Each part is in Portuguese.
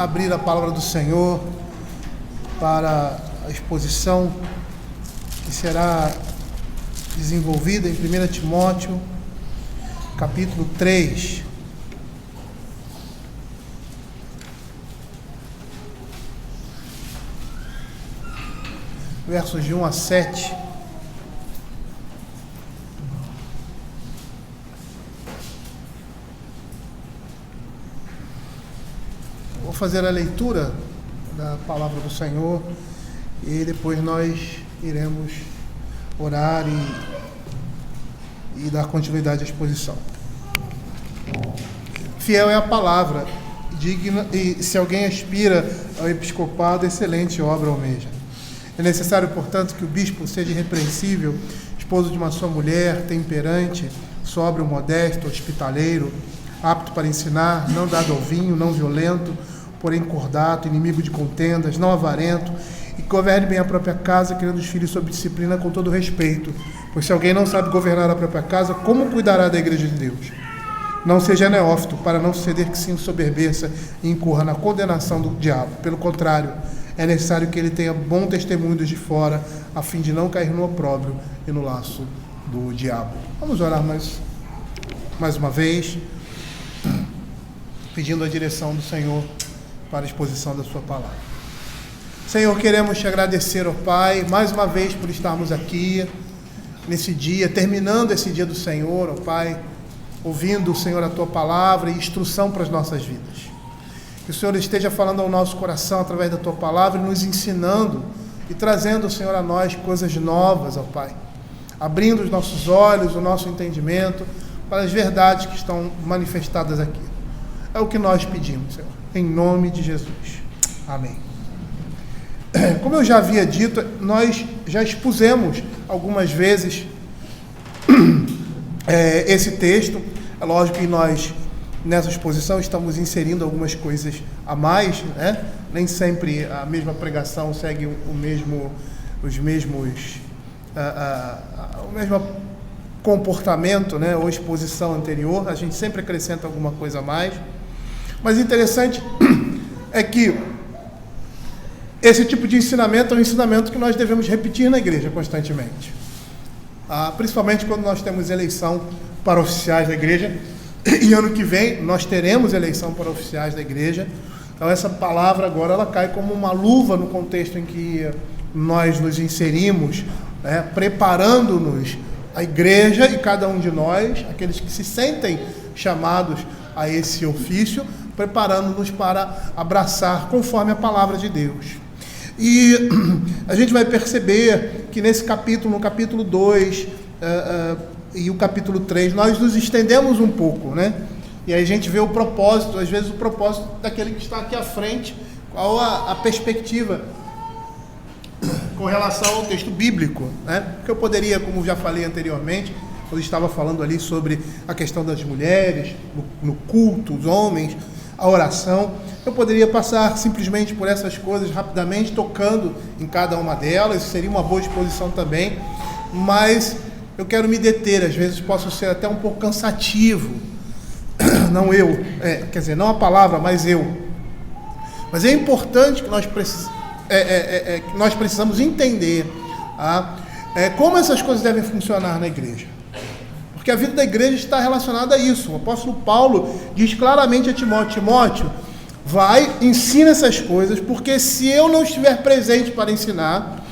Abrir a palavra do Senhor para a exposição que será desenvolvida em 1 Timóteo, capítulo 3. Versos de 1 a 7. Vou fazer a leitura da palavra do Senhor e depois nós iremos orar e dar continuidade à exposição. Fiel é a palavra, digna, e se alguém aspira ao episcopado, excelente obra almeja. É necessário, portanto, que o bispo seja irrepreensível, esposo de uma só mulher, temperante, sóbrio, modesto, hospitaleiro, apto para ensinar, não dado ao vinho, não violento, porém cordato, inimigo de contendas, não avarento, e que governe bem a própria casa, criando os filhos sob disciplina com todo respeito. Pois se alguém não sabe governar a própria casa, como cuidará da igreja de Deus? Não seja neófito, para não suceder que se ensoberbeça e incorra na condenação do diabo. Pelo contrário, é necessário que ele tenha bom testemunho dos de fora, a fim de não cair no opróbrio e no laço do diabo. Vamos orar mais uma vez, pedindo a direção do Senhor para a exposição da sua palavra. Senhor, queremos te agradecer, ó Pai, mais uma vez por estarmos aqui nesse dia, terminando esse dia do Senhor, ó Pai, ouvindo, Senhor, a tua palavra e instrução para as nossas vidas. Que o Senhor esteja falando ao nosso coração através da tua palavra e nos ensinando e trazendo, Senhor, a nós coisas novas, ó Pai, abrindo os nossos olhos, o nosso entendimento para as verdades que estão manifestadas aqui. É o que nós pedimos, Senhor, em nome de Jesus. Amém. Como eu já havia dito, nós já expusemos algumas vezes esse texto. É lógico que nós, nessa exposição, estamos inserindo algumas coisas a mais, né? Nem sempre a mesma pregação segue o mesmo comportamento, né? Ou exposição anterior. A gente sempre acrescenta alguma coisa a mais. Mas interessante é que esse tipo de ensinamento é um ensinamento que nós devemos repetir na igreja constantemente. Principalmente quando nós temos eleição para oficiais da igreja. E ano que vem nós teremos eleição para oficiais da igreja. Então essa palavra agora ela cai como uma luva no contexto em que nós nos inserimos, né, preparando-nos, a igreja e cada um de nós, aqueles que se sentem chamados a esse ofício, preparando-nos para abraçar conforme a palavra de Deus. E a gente vai perceber que nesse capítulo, no capítulo 2 e o capítulo 3, nós nos estendemos um pouco, né? E aí a gente vê o propósito, às vezes o propósito daquele que está aqui à frente, qual a perspectiva com relação ao texto bíblico, né? Porque eu poderia, como já falei anteriormente, quando estava falando ali sobre a questão das mulheres, no culto, os homens, a oração, eu poderia passar simplesmente por essas coisas rapidamente, tocando em cada uma delas, seria uma boa exposição também, mas eu quero me deter, às vezes posso ser até um pouco cansativo, não eu, não a palavra, mas eu. Mas é importante que nós precisamos entender como essas coisas devem funcionar na igreja. Porque a vida da igreja está relacionada a isso. O apóstolo Paulo diz claramente a Timóteo, vai, ensina essas coisas, porque se eu não estiver presente para ensinar,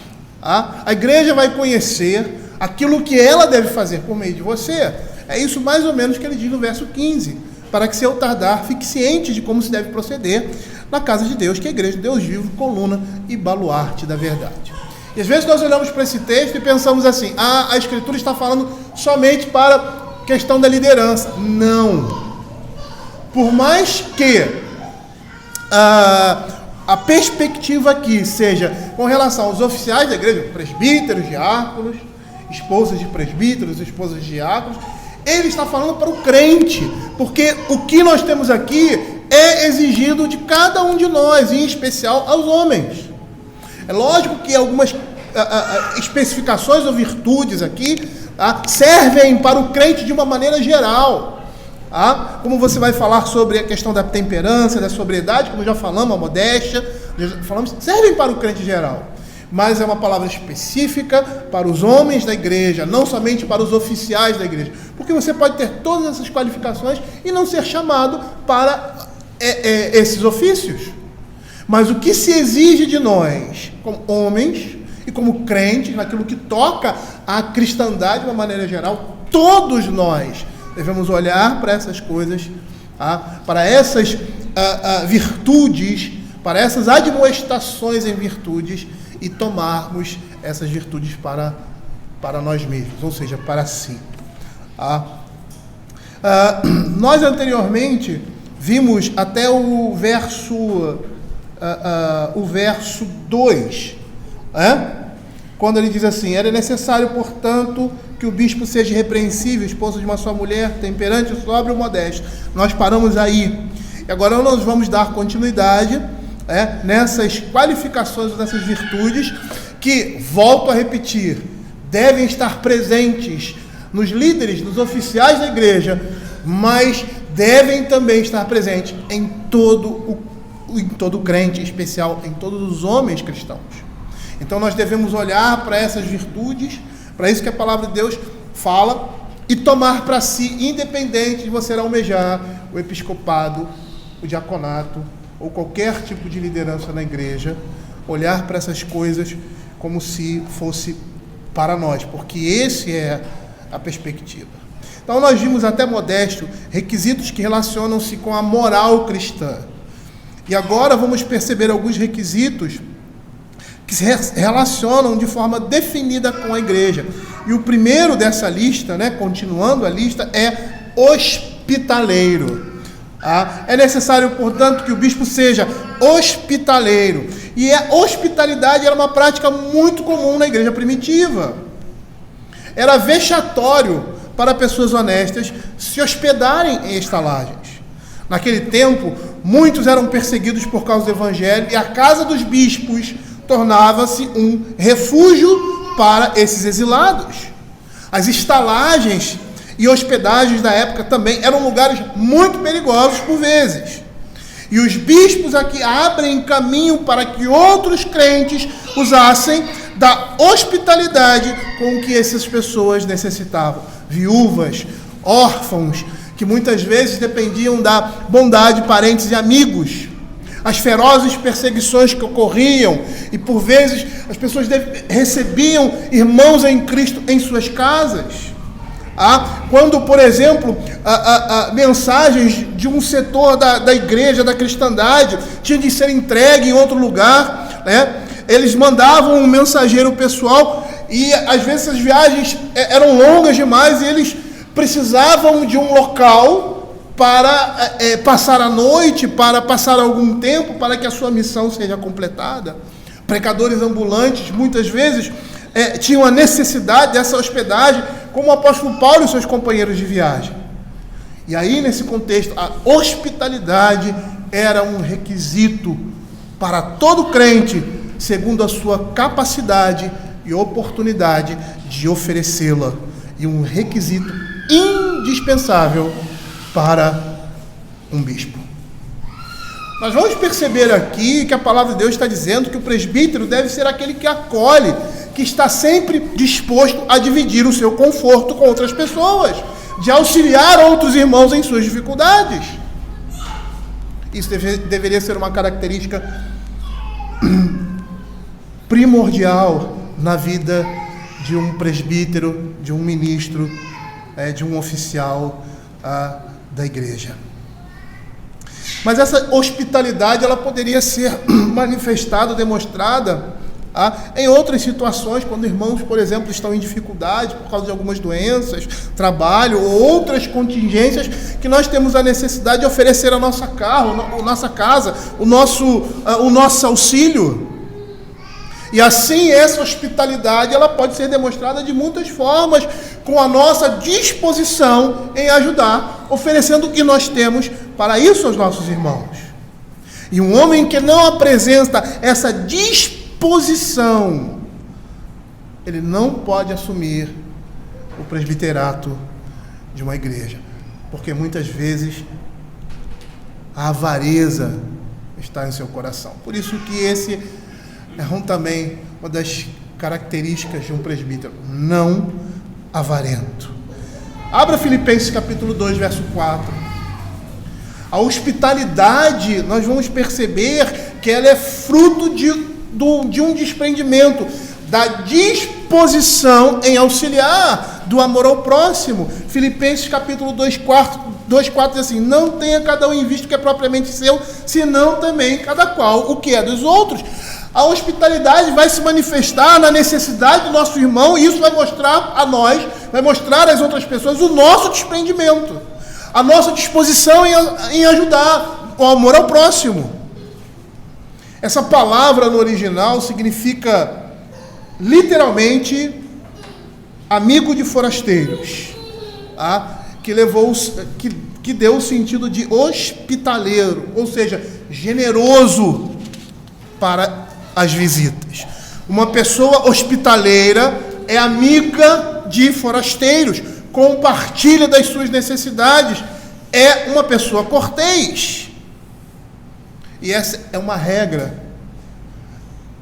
a igreja vai conhecer aquilo que ela deve fazer por meio de você. É isso mais ou menos que ele diz no verso 15, para que se eu tardar, fique ciente de como se deve proceder na casa de Deus, que é a igreja de Deus vivo, coluna e baluarte da verdade. E às vezes nós olhamos para esse texto e pensamos assim, a Escritura está falando somente para a questão da liderança. Não. Por mais que a perspectiva aqui seja com relação aos oficiais da igreja, presbíteros, diáconos, esposas de presbíteros, esposas de diáconos, ele está falando para o crente, porque o que nós temos aqui é exigido de cada um de nós, em especial aos homens. É lógico que algumas especificações ou virtudes aqui servem para o crente de uma maneira geral. Como você vai falar sobre a questão da temperança, da sobriedade, como já falamos, a modéstia, servem para o crente geral. Mas é uma palavra específica para os homens da igreja, não somente para os oficiais da igreja. Porque você pode ter todas essas qualificações e não ser chamado para esses ofícios. Mas o que se exige de nós, como homens e como crentes, naquilo que toca a cristandade de uma maneira geral, todos nós devemos olhar para essas coisas, para essas virtudes, para essas admoestações em virtudes, e tomarmos essas virtudes para nós mesmos, ou seja, para si. Nós anteriormente vimos até o verso 2, quando ele diz assim: era necessário, portanto, que o bispo seja irrepreensível, esposo de uma só mulher, temperante, sóbrio, modesto. Nós paramos aí. E agora nós vamos dar continuidade nessas qualificações, nessas virtudes, que, volto a repetir, devem estar presentes nos líderes, nos oficiais da igreja, mas devem também estar presentes em todo crente, em especial em todos os homens cristãos. Então nós devemos olhar para essas virtudes, para isso que a palavra de Deus fala, e tomar para si, independente de você almejar o episcopado, o diaconato, ou qualquer tipo de liderança na igreja, olhar para essas coisas como se fosse para nós, porque esse é a perspectiva. Então nós vimos até modesto requisitos que relacionam-se com a moral cristã. E agora vamos perceber alguns requisitos que se relacionam de forma definida com a igreja. E o primeiro dessa lista, continuando a lista, é hospitaleiro. É necessário, portanto, que o bispo seja hospitaleiro. E a hospitalidade era uma prática muito comum na igreja primitiva. Era vexatório para pessoas honestas se hospedarem em estalagens. Naquele tempo, muitos eram perseguidos por causa do evangelho, e a casa dos bispos tornava-se um refúgio para esses exilados. As estalagens e hospedagens da época também eram lugares muito perigosos por vezes. E os bispos aqui abrem caminho para que outros crentes usassem da hospitalidade com que essas pessoas necessitavam. Viúvas, órfãos, que muitas vezes dependiam da bondade de parentes e amigos. As ferozes perseguições que ocorriam, e por vezes as pessoas recebiam irmãos em Cristo em suas casas. Quando, por exemplo, mensagens de um setor da igreja, da cristandade, tinham de ser entregue em outro lugar, eles mandavam um mensageiro pessoal, e às vezes as viagens eram longas demais, e eles precisavam de um local para passar a noite, para passar algum tempo, para que a sua missão seja completada. Pregadores ambulantes, muitas vezes, tinham a necessidade dessa hospedagem, como o apóstolo Paulo e seus companheiros de viagem. E aí, nesse contexto, a hospitalidade era um requisito para todo crente, segundo a sua capacidade e oportunidade de oferecê-la, e um requisito indispensável para um bispo. Nós vamos perceber aqui que a palavra de Deus está dizendo que o presbítero deve ser aquele que acolhe, que está sempre disposto a dividir o seu conforto com outras pessoas, de auxiliar outros irmãos em suas dificuldades. Isso deveria ser uma característica primordial na vida de um presbítero, de um ministro, de um oficial da igreja. Mas essa hospitalidade ela poderia ser manifestada, demonstrada em outras situações, quando irmãos, por exemplo, estão em dificuldade por causa de algumas doenças, trabalho ou outras contingências que nós temos a necessidade de oferecer a nossa casa, o nosso auxílio. E assim essa hospitalidade ela pode ser demonstrada de muitas formas, com a nossa disposição em ajudar, oferecendo o que nós temos para isso aos nossos irmãos. E um homem que não apresenta essa disposição, ele não pode assumir o presbiterato de uma igreja. Porque muitas vezes a avareza está em seu coração. Por isso que esse é também uma das características de um presbítero, não avarento. Abra Filipenses capítulo 2, verso 4. A hospitalidade, nós vamos perceber que ela é fruto de um desprendimento, da disposição em auxiliar, do amor ao próximo. Filipenses capítulo 2, 4 diz assim: não tenha cada um em vista o que é propriamente seu, senão também cada qual o que é dos outros. A hospitalidade vai se manifestar na necessidade do nosso irmão, e isso vai mostrar a nós, vai mostrar às outras pessoas o nosso desprendimento, a nossa disposição em ajudar, o amor ao próximo. Essa palavra no original significa literalmente amigo de forasteiros, tá? que deu o sentido de hospitaleiro, ou seja, generoso para as visitas. Uma pessoa hospitaleira é amiga de forasteiros, compartilha das suas necessidades, é uma pessoa cortês. E essa é uma regra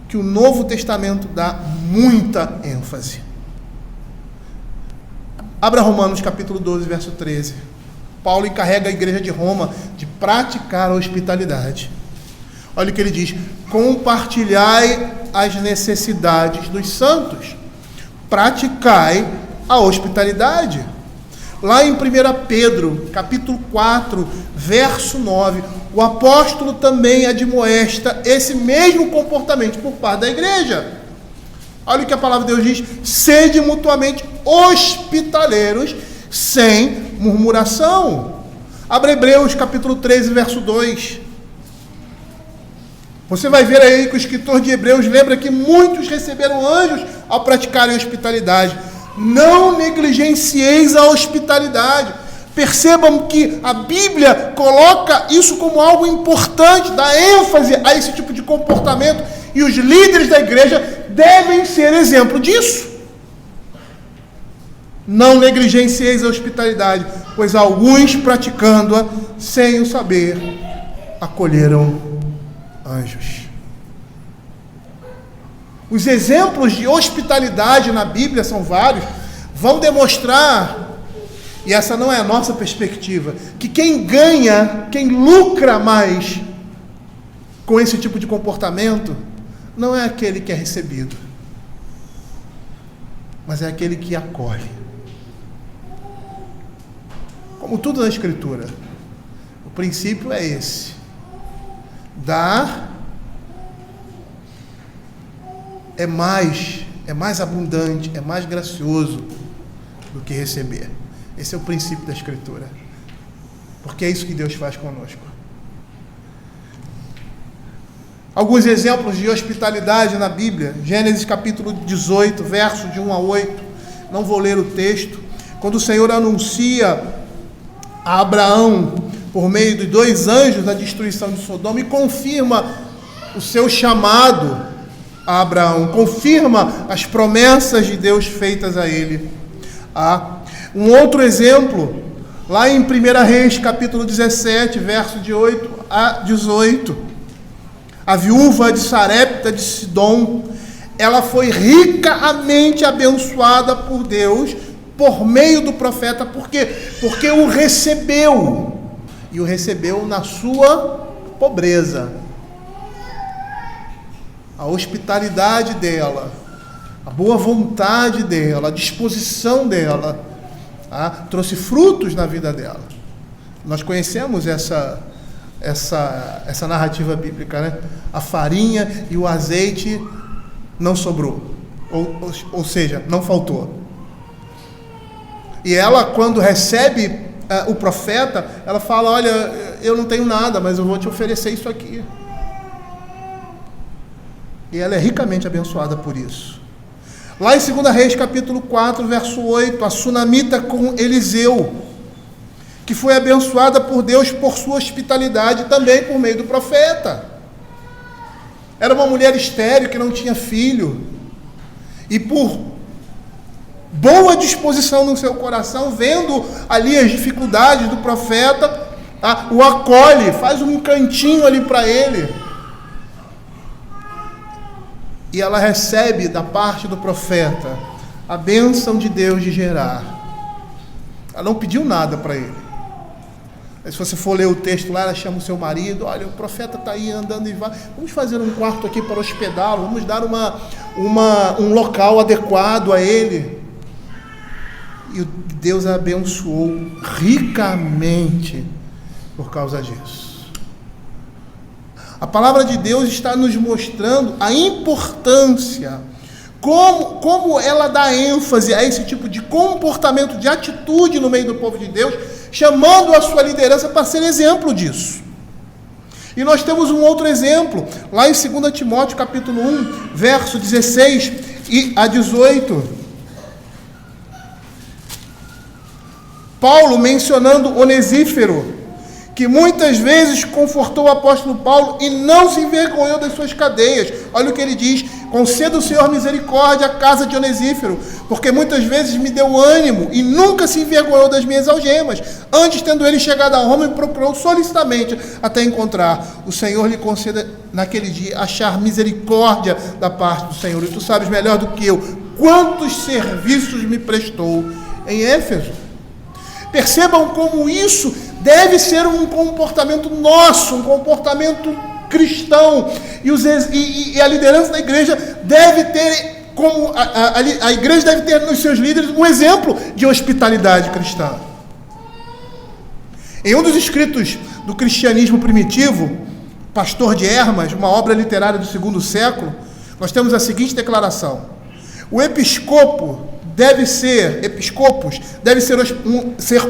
que o Novo Testamento dá muita ênfase. Abra Romanos capítulo 12, verso 13. Paulo encarrega a igreja de Roma de praticar a hospitalidade. Olha o que ele diz: compartilhai as necessidades dos santos, praticai a hospitalidade. Lá em 1 Pedro, capítulo 4, verso 9, o apóstolo também admoesta esse mesmo comportamento por parte da igreja. Olha o que a palavra de Deus diz: sede mutuamente hospitaleiros, sem murmuração. Abra Hebreus, capítulo 13, verso 2. Você vai ver aí que o escritor de Hebreus lembra que muitos receberam anjos ao praticarem a hospitalidade. Não negligencieis a hospitalidade. Percebam que a Bíblia coloca isso como algo importante, dá ênfase a esse tipo de comportamento, e os líderes da igreja devem ser exemplo disso. Não negligencieis a hospitalidade, pois alguns, praticando-a sem o saber, acolheram anjos. Os exemplos de hospitalidade na Bíblia são vários, vão demonstrar, e essa não é a nossa perspectiva, que quem ganha, quem lucra mais com esse tipo de comportamento, não é aquele que é recebido, mas é aquele que acolhe. Como tudo na Escritura, o princípio é esse: dar é mais abundante, é mais gracioso do que receber. Esse é o princípio da Escritura, porque é isso que Deus faz conosco. Alguns exemplos de hospitalidade na Bíblia: Gênesis capítulo 18, verso de 1 a 8. Não vou ler o texto. Quando o Senhor anuncia a Abraão, por meio de 2 anjos, a destruição de Sodoma, e confirma o seu chamado a Abraão, confirma as promessas de Deus feitas a ele. Um outro exemplo, lá em 1 Reis, capítulo 17, verso de 8 a 18. A viúva de Sarepta de Sidom, ela foi ricamente abençoada por Deus, por meio do profeta, porque o recebeu, e o recebeu na sua pobreza. A hospitalidade dela, a boa vontade dela, a disposição dela, trouxe frutos na vida dela. Nós conhecemos essa narrativa bíblica, né? A farinha e o azeite não sobrou, ou seja, não faltou. E ela, quando recebe o profeta, ela fala: olha, eu não tenho nada, mas eu vou te oferecer isso aqui. E ela é ricamente abençoada por isso. Lá em 2 Reis, capítulo 4, verso 8, a sunamita com Eliseu, que foi abençoada por Deus por sua hospitalidade, também por meio do profeta. Era uma mulher estéril que não tinha filho, e por boa disposição no seu coração, vendo ali as dificuldades do profeta, o acolhe, faz um cantinho ali para ele. E ela recebe da parte do profeta a bênção de Deus de Gerar. Ela não pediu nada para ele. Mas se você for ler o texto lá, ela chama o seu marido, olha, o profeta está aí andando e vai, vamos fazer um quarto aqui para hospedá-lo, vamos dar um local adequado a ele. E Deus a abençoou ricamente por causa disso. A palavra de Deus está nos mostrando a importância, como ela dá ênfase a esse tipo de comportamento, de atitude no meio do povo de Deus, chamando a sua liderança para ser exemplo disso. E nós temos um outro exemplo, lá em 2 Timóteo capítulo 1, verso 16 e a 18. Paulo mencionando Onesífero, que muitas vezes confortou o apóstolo Paulo e não se envergonhou das suas cadeias. Olha o que ele diz: conceda o Senhor misericórdia à casa de Onesífero, porque muitas vezes me deu ânimo e nunca se envergonhou das minhas algemas. Antes, tendo ele chegado a Roma, me procurou solicitamente até encontrar. O Senhor lhe conceda naquele dia achar misericórdia da parte do Senhor. E tu sabes melhor do que eu quantos serviços me prestou em Éfeso. Percebam como isso deve ser um comportamento nosso, um comportamento cristão. E a liderança da igreja deve ter, como a igreja deve ter nos seus líderes um exemplo de hospitalidade cristã. Em um dos escritos do cristianismo primitivo, Pastor de Hermas, uma obra literária do 2º século, nós temos a seguinte declaração: o episcopos deve ser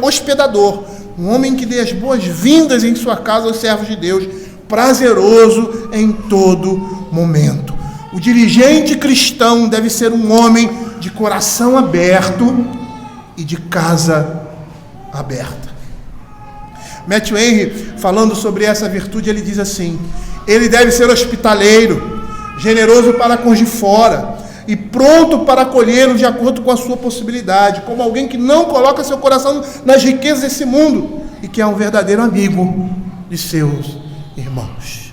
hospedador, um homem que dê as boas-vindas em sua casa aos servos de Deus, prazeroso em todo momento. O dirigente cristão deve ser um homem de coração aberto e de casa aberta. Matthew Henry, falando sobre essa virtude, ele diz assim: ele deve ser hospitaleiro, generoso para com os de fora, e pronto para acolhê-lo de acordo com a sua possibilidade, como alguém que não coloca seu coração nas riquezas desse mundo e que é um verdadeiro amigo de seus irmãos.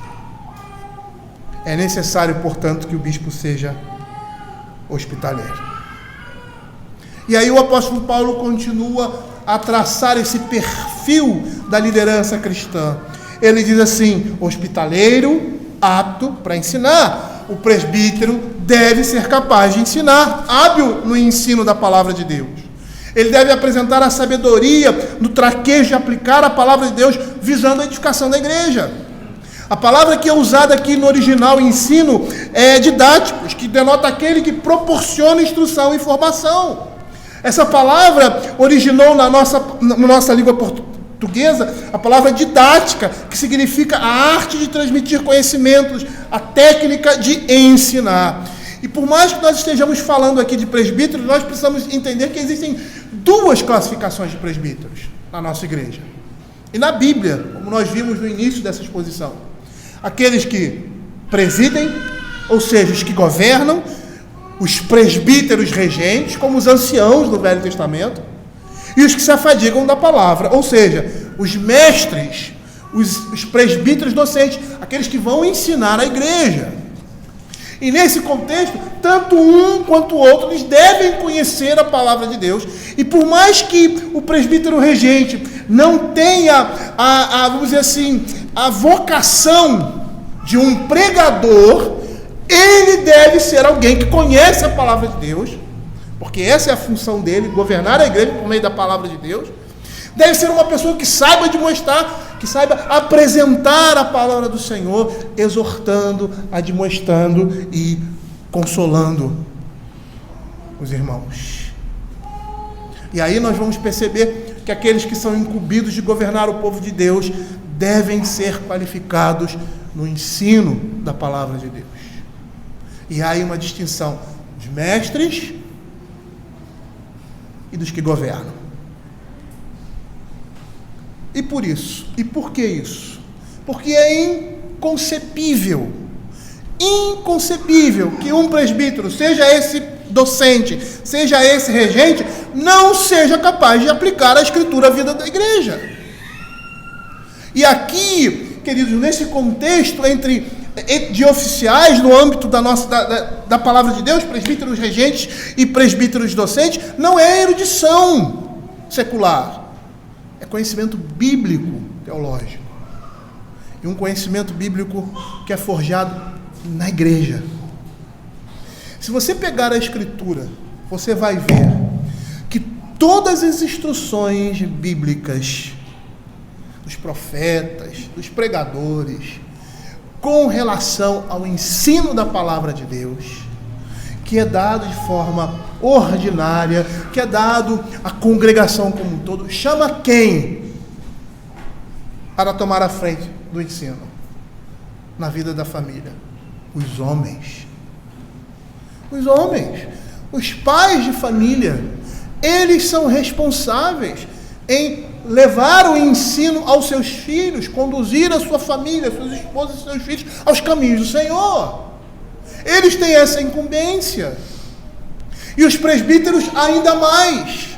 É necessário, portanto, que o bispo seja hospitaleiro. E aí o apóstolo Paulo continua a traçar esse perfil da liderança cristã. Ele diz assim: hospitaleiro, apto para ensinar. O presbítero deve ser capaz de ensinar, hábil no ensino da palavra de Deus. Ele deve apresentar a sabedoria no traquejo de aplicar a palavra de Deus, visando a edificação da igreja. A palavra que é usada aqui no original ensino é didáticos, que denota aquele que proporciona instrução e informação. Essa palavra originou na nossa língua portuguesa a palavra didática, que significa a arte de transmitir conhecimentos, a técnica de ensinar. E por mais que nós estejamos falando aqui de presbíteros, nós precisamos entender que existem duas classificações de presbíteros na nossa igreja. E na Bíblia, como nós vimos no início dessa exposição: aqueles que presidem, ou seja, os que governam, os presbíteros regentes, como os anciãos do Velho Testamento, e os que se afadigam da palavra, ou seja, os mestres, os presbíteros docentes, aqueles que vão ensinar a igreja. E nesse contexto, tanto um quanto o outro, eles devem conhecer a palavra de Deus. E por mais que o presbítero regente não tenha, vamos dizer assim, a vocação de um pregador, ele deve ser alguém que conhece a palavra de Deus, porque essa é a função dele, governar a igreja por meio da palavra de Deus. Deve ser uma pessoa que saiba demonstrar, que saiba apresentar a palavra do Senhor, exortando, admoestando e consolando os irmãos. E aí nós vamos perceber que aqueles que são incumbidos de governar o povo de Deus devem ser qualificados no ensino da palavra de Deus. E há aí uma distinção dos mestres e dos que governam. E por isso, e por que isso? Porque é inconcebível que um presbítero, seja esse docente, seja esse regente, não seja capaz de aplicar a Escritura à vida da igreja. E aqui, queridos, nesse contexto de oficiais no âmbito da palavra de Deus, presbíteros regentes e presbíteros docentes, não é erudição secular, é conhecimento bíblico teológico. E um conhecimento bíblico que é forjado na igreja. Se você pegar a Escritura, você vai ver que todas as instruções bíblicas dos profetas, dos pregadores, com relação ao ensino da palavra de Deus, que é dado de forma ordinária, que é dado à congregação como um todo, chama quem para tomar a frente do ensino na vida da família? Os homens. Os homens, os pais de família, eles são responsáveis em levar o ensino aos seus filhos, conduzir a sua família, suas esposas e seus filhos aos caminhos do Senhor. Eles têm essa incumbência. E os presbíteros ainda mais,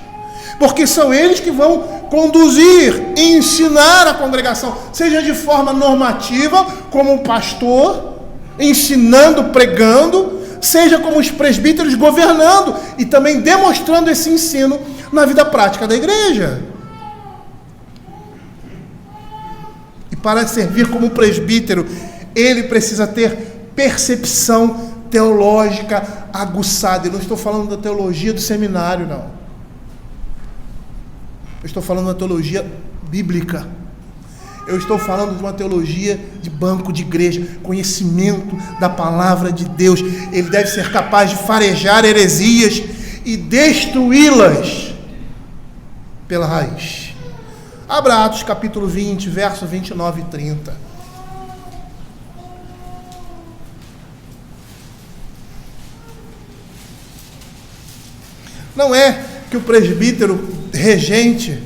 porque são eles que vão conduzir e ensinar a congregação, seja de forma normativa, como um pastor, ensinando, pregando, seja como os presbíteros governando e também demonstrando esse ensino na vida prática da igreja. E para servir como presbítero, ele precisa ter percepção teológica aguçada. Eu não estou falando da teologia do seminário, não. Eu estou falando da teologia bíblica. Eu estou falando de uma teologia de banco de igreja, conhecimento da palavra de Deus. Ele deve ser capaz de farejar heresias e destruí-las pela raiz. Abra Atos capítulo 20, verso 29 e 30. Não é que o presbítero regente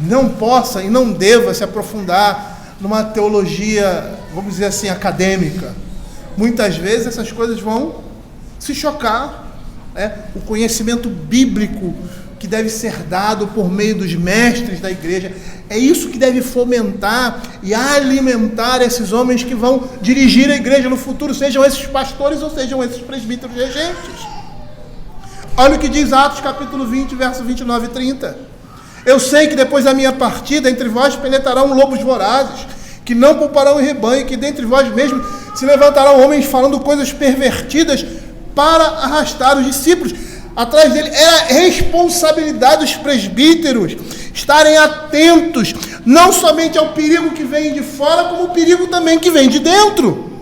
não possa e não deva se aprofundar numa teologia, vamos dizer assim, acadêmica. Muitas vezes essas coisas vão se chocar. O conhecimento bíblico que deve ser dado por meio dos mestres da igreja, é isso que deve fomentar e alimentar esses homens que vão dirigir a igreja no futuro, sejam esses pastores ou sejam esses presbíteros regentes. Olha o que diz Atos capítulo 20, verso 29 e 30. Eu sei que depois da minha partida, entre vós penetrarão lobos vorazes, que não pouparão em rebanho, que dentre vós mesmos se levantarão homens falando coisas pervertidas para arrastar os discípulos. Atrás dele é a responsabilidade dos presbíteros estarem atentos, não somente ao perigo que vem de fora, como o perigo também que vem de dentro.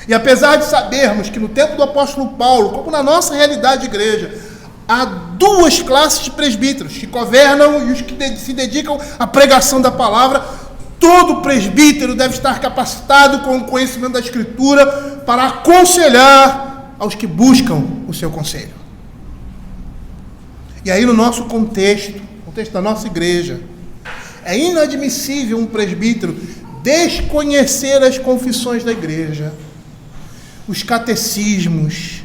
E apesar de sabermos que no tempo do apóstolo Paulo, como na nossa realidade de igreja, há duas classes de presbíteros, que governam e os que se dedicam à pregação da palavra, todo presbítero deve estar capacitado com o conhecimento da Escritura para aconselhar aos que buscam o seu conselho. E aí no nosso contexto da nossa igreja, é inadmissível um presbítero desconhecer as confissões da igreja, os catecismos,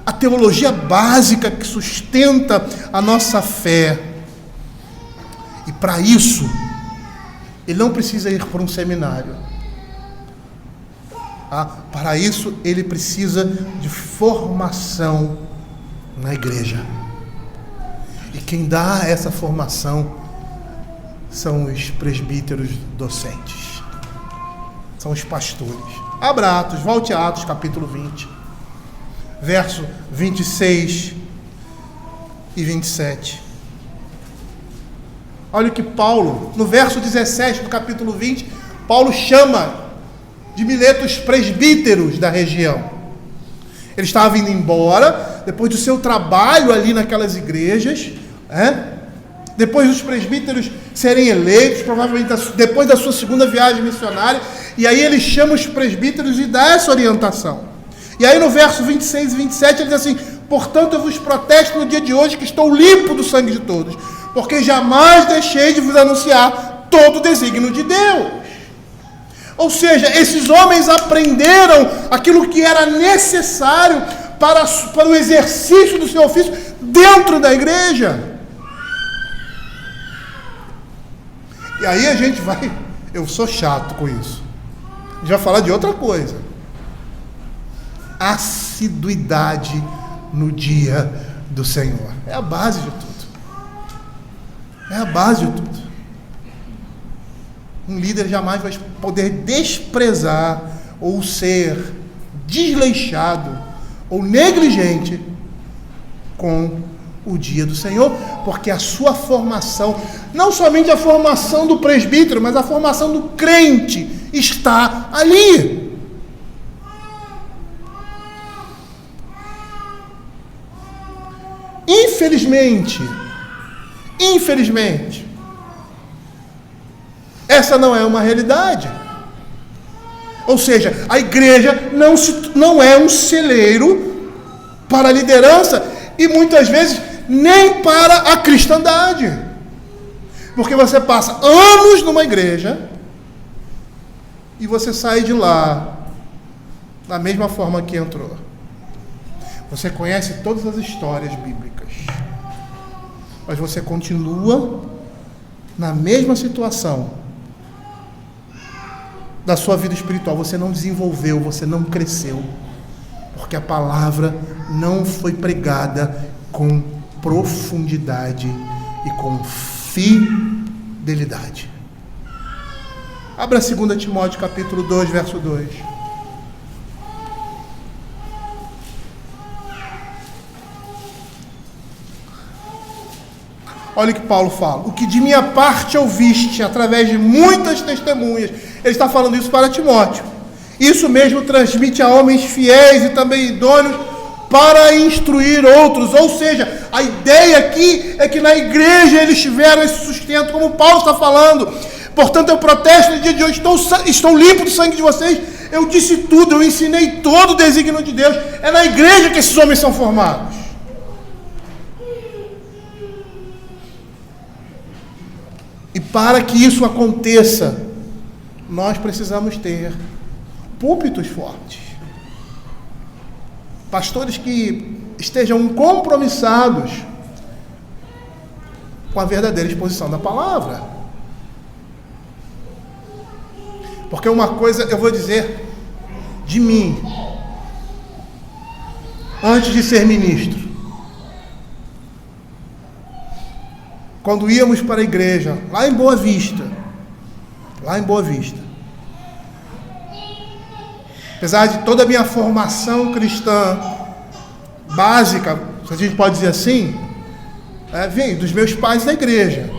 a teologia básica que sustenta a nossa fé. E para isso, ele não precisa ir para um seminário. Para isso, ele precisa de formação na igreja. E quem dá essa formação são os presbíteros docentes. São os pastores. Abra Atos, volte a Atos capítulo 20, verso 26 e 27. Olha o que Paulo, no verso 17 do capítulo 20, Paulo chama de Mileto os presbíteros da região. Ele estava indo embora, depois do seu trabalho ali naquelas igrejas, depois dos presbíteros serem eleitos, provavelmente depois da sua segunda viagem missionária, e aí ele chama os presbíteros e dá essa orientação. E aí no verso 26 e 27 ele diz assim: portanto eu vos protesto no dia de hoje que estou limpo do sangue de todos, porque jamais deixei de vos anunciar todo o desígnio de Deus. Ou seja, esses homens aprenderam aquilo que era necessário para o exercício do seu ofício dentro da igreja. E aí a gente vai... Eu sou chato com isso. A gente vai falar de outra coisa. Assiduidade no dia do Senhor. É a base de tudo. É a base de tudo. Um líder jamais vai poder desprezar ou ser desleixado ou negligente com o dia do Senhor, porque a sua formação, não somente a formação do presbítero, mas a formação do crente está ali. Infelizmente, essa não é uma realidade. Ou seja, a igreja não é um celeiro para a liderança e muitas vezes nem para a cristandade. Porque você passa anos numa igreja e você sai de lá da mesma forma que entrou. Você conhece todas as histórias bíblicas, mas você continua na mesma situação da sua vida espiritual. Você não desenvolveu, você não cresceu, porque a palavra não foi pregada com profundidade e com fidelidade. Abra 2 Timóteo capítulo 2, verso 2. Olha o que Paulo fala. O que de minha parte ouviste, através de muitas testemunhas. Ele está falando isso para Timóteo. Isso mesmo transmite a homens fiéis e também idôneos para instruir outros. Ou seja, a ideia aqui é que na igreja eles tiveram esse sustento, como Paulo está falando. Portanto, eu protesto no dia de hoje, estou limpo do sangue de vocês. Eu disse tudo, eu ensinei todo o desígnio de Deus. É na igreja que esses homens são formados. E para que isso aconteça, nós precisamos ter púlpitos fortes. Pastores que estejam compromissados com a verdadeira exposição da palavra. Porque uma coisa eu vou dizer de mim, antes de ser ministro. Quando íamos para a igreja, lá em Boa Vista, apesar de toda a minha formação cristã básica, se a gente pode dizer assim, vem dos meus pais da igreja,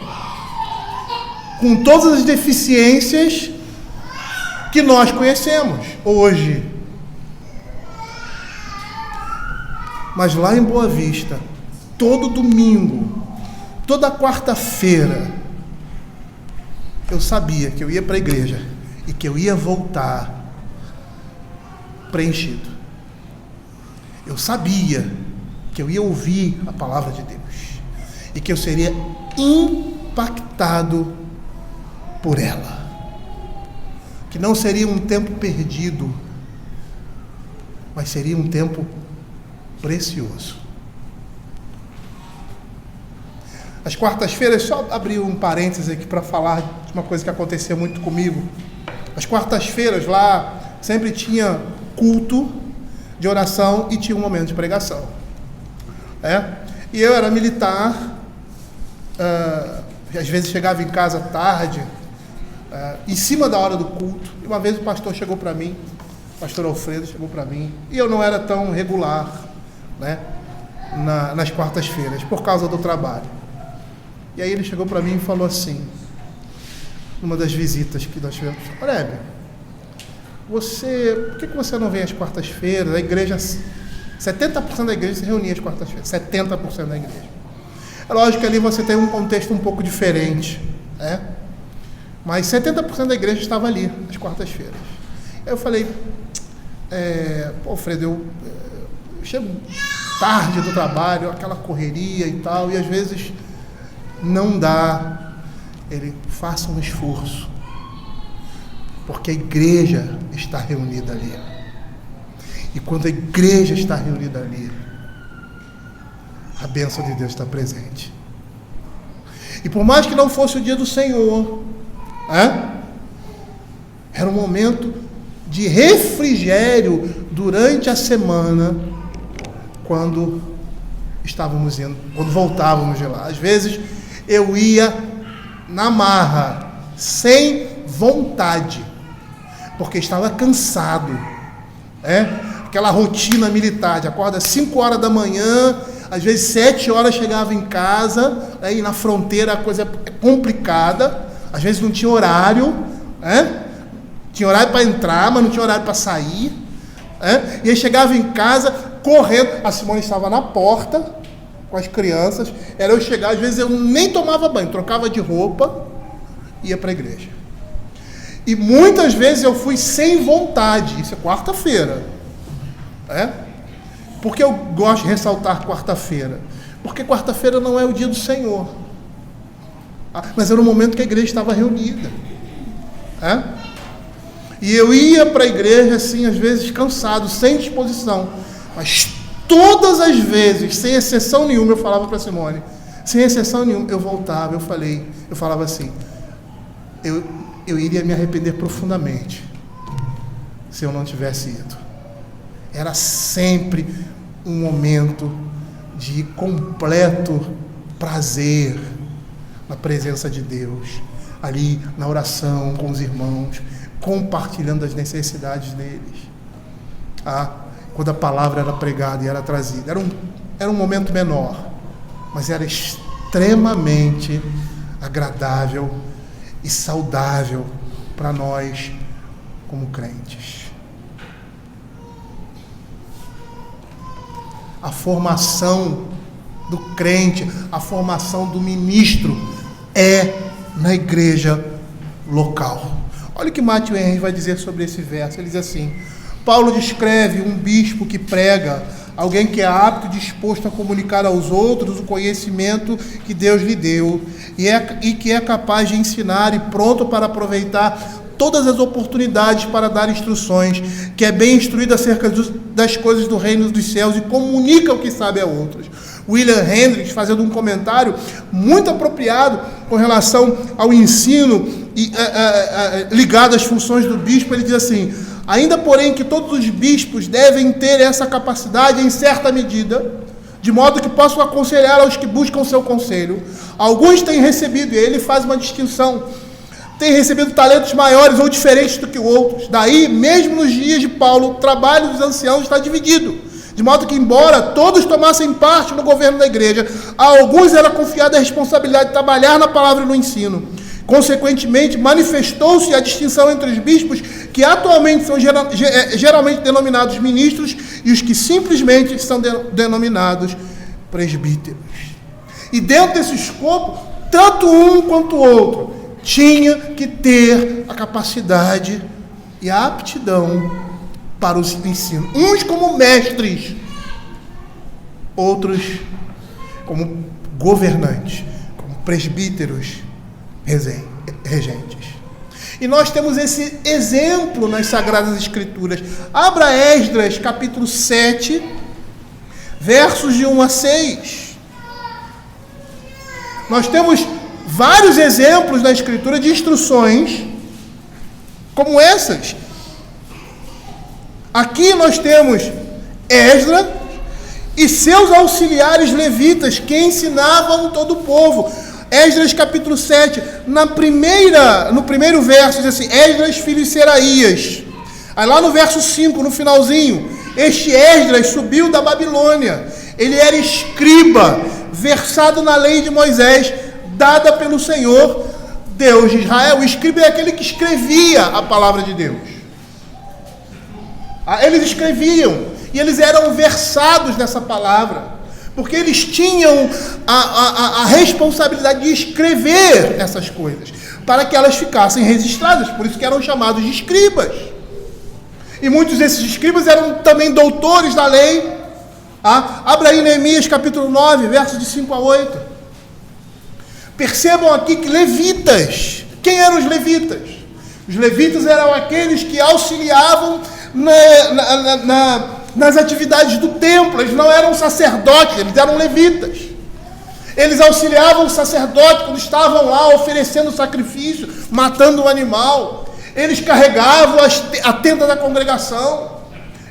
com todas as deficiências que nós conhecemos hoje. Mas lá em Boa Vista, todo domingo, toda quarta-feira, eu sabia que eu ia para a igreja e que eu ia voltar preenchido. Eu sabia que eu ia ouvir a palavra de Deus e que eu seria impactado por ela. Que não seria um tempo perdido, mas seria um tempo precioso. As quartas-feiras, só abrir um parênteses aqui para falar de uma coisa que aconteceu muito comigo. As quartas-feiras lá sempre tinha culto de oração e tinha um momento de pregação. E eu era militar, às vezes chegava em casa tarde, em cima da hora do culto, e uma vez o pastor chegou para mim, o pastor Alfredo chegou para mim, e eu não era tão regular, nas quartas-feiras, por causa do trabalho. E aí ele chegou para mim e falou assim, numa das visitas que nós tivemos: Orébio, por que você não vem às quartas-feiras? A igreja, 70% da igreja se reunia às quartas-feiras, 70% da igreja. É lógico que ali você tem um contexto um pouco diferente, mas 70% da igreja estava ali, às quartas-feiras. Aí eu falei, Alfredo, eu chego tarde do trabalho, aquela correria e tal, e às vezes não dá. Ele: faça um esforço. Porque a igreja está reunida ali. E quando a igreja está reunida ali, a bênção de Deus está presente. E por mais que não fosse o dia do Senhor, era um momento de refrigério durante a semana, quando voltávamos de lá. Às vezes eu ia na marra, sem vontade, porque estava cansado. Aquela rotina militar, de acorda às 5 horas da manhã, às vezes 7 horas chegava em casa, e na fronteira a coisa é complicada, às vezes não tinha horário, tinha horário para entrar, mas não tinha horário para sair, e aí chegava em casa correndo, a Simone estava na porta com as crianças, era eu chegar, às vezes eu nem tomava banho, trocava de roupa, ia para a igreja. E muitas vezes eu fui sem vontade, isso é quarta-feira, Porque eu gosto de ressaltar quarta-feira? Porque quarta-feira não é o dia do Senhor, mas era o momento que a igreja estava reunida, E eu ia para a igreja assim, às vezes cansado, sem disposição, mas todas as vezes, sem exceção nenhuma, eu falava para Simone, sem exceção nenhuma, eu voltava, eu falava assim, eu iria me arrepender profundamente se eu não tivesse ido. Era sempre um momento de completo prazer na presença de Deus, ali na oração com os irmãos, compartilhando as necessidades deles. Quando a palavra era pregada e era trazida, era um momento menor, mas era extremamente agradável e saudável para nós como crentes. A formação do crente, a formação do ministro é na igreja local. Olha o que Matthew Henry vai dizer sobre esse verso. Ele diz assim: Paulo descreve um bispo que prega, alguém que é apto e disposto a comunicar aos outros o conhecimento que Deus lhe deu e que é capaz de ensinar e pronto para aproveitar todas as oportunidades para dar instruções, que é bem instruído acerca das coisas do reino dos céus e comunica o que sabe a outros. William Hendricks, fazendo um comentário muito apropriado com relação ao ensino ligado às funções do bispo, ele diz assim: ainda porém que todos os bispos devem ter essa capacidade em certa medida, de modo que possam aconselhar aos que buscam seu conselho. Alguns têm recebido, e ele faz uma distinção, têm recebido talentos maiores ou diferentes do que outros. Daí, mesmo nos dias de Paulo, o trabalho dos anciãos está dividido, de modo que, embora todos tomassem parte no governo da igreja, a alguns era confiada a responsabilidade de trabalhar na palavra e no ensino. Consequentemente, manifestou-se a distinção entre os bispos, que atualmente são geralmente denominados ministros, e os que simplesmente são denominados presbíteros. E dentro desse escopo, tanto um quanto o outro tinha que ter a capacidade e a aptidão para o ensino. Uns como mestres, outros como governantes, como presbíteros, regentes. E nós temos esse exemplo nas Sagradas Escrituras. Abra Esdras, capítulo 7, versos de 1 a 6. Nós temos vários exemplos na Escritura de instruções como essas. Aqui nós temos Esdras e seus auxiliares levitas, que ensinavam todo o povo. Esdras capítulo 7, no primeiro verso, diz assim: Esdras, filho de Seraías. Aí lá no verso 5, no finalzinho, este Esdras subiu da Babilônia. Ele era escriba, versado na lei de Moisés, dada pelo Senhor, Deus de Israel. O escriba é aquele que escrevia a palavra de Deus. Eles escreviam, e eles eram versados nessa palavra, porque eles tinham a responsabilidade de escrever essas coisas, para que elas ficassem registradas, por isso que eram chamados de escribas. E muitos desses escribas eram também doutores da lei. Abra aí Neemias capítulo 9, versos de 5 a 8. Percebam aqui que levitas, quem eram os levitas? Os levitas eram aqueles que auxiliavam nas atividades do templo. Eles não eram sacerdotes, eles eram levitas. Eles auxiliavam o sacerdote quando estavam lá oferecendo sacrifício, matando um animal. Eles carregavam a tenda da congregação.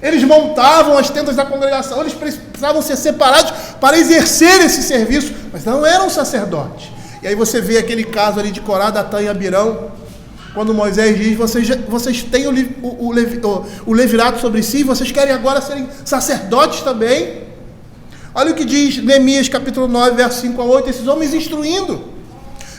Eles montavam as tendas da congregação. Eles precisavam ser separados para exercer esse serviço, mas não eram sacerdotes. E aí você vê aquele caso ali de Corá, Datã e Abirão, quando Moisés diz: vocês têm o levirato sobre si, vocês querem agora serem sacerdotes também. Olha o que diz Neemias capítulo 9, verso 5 a 8, esses homens instruindo.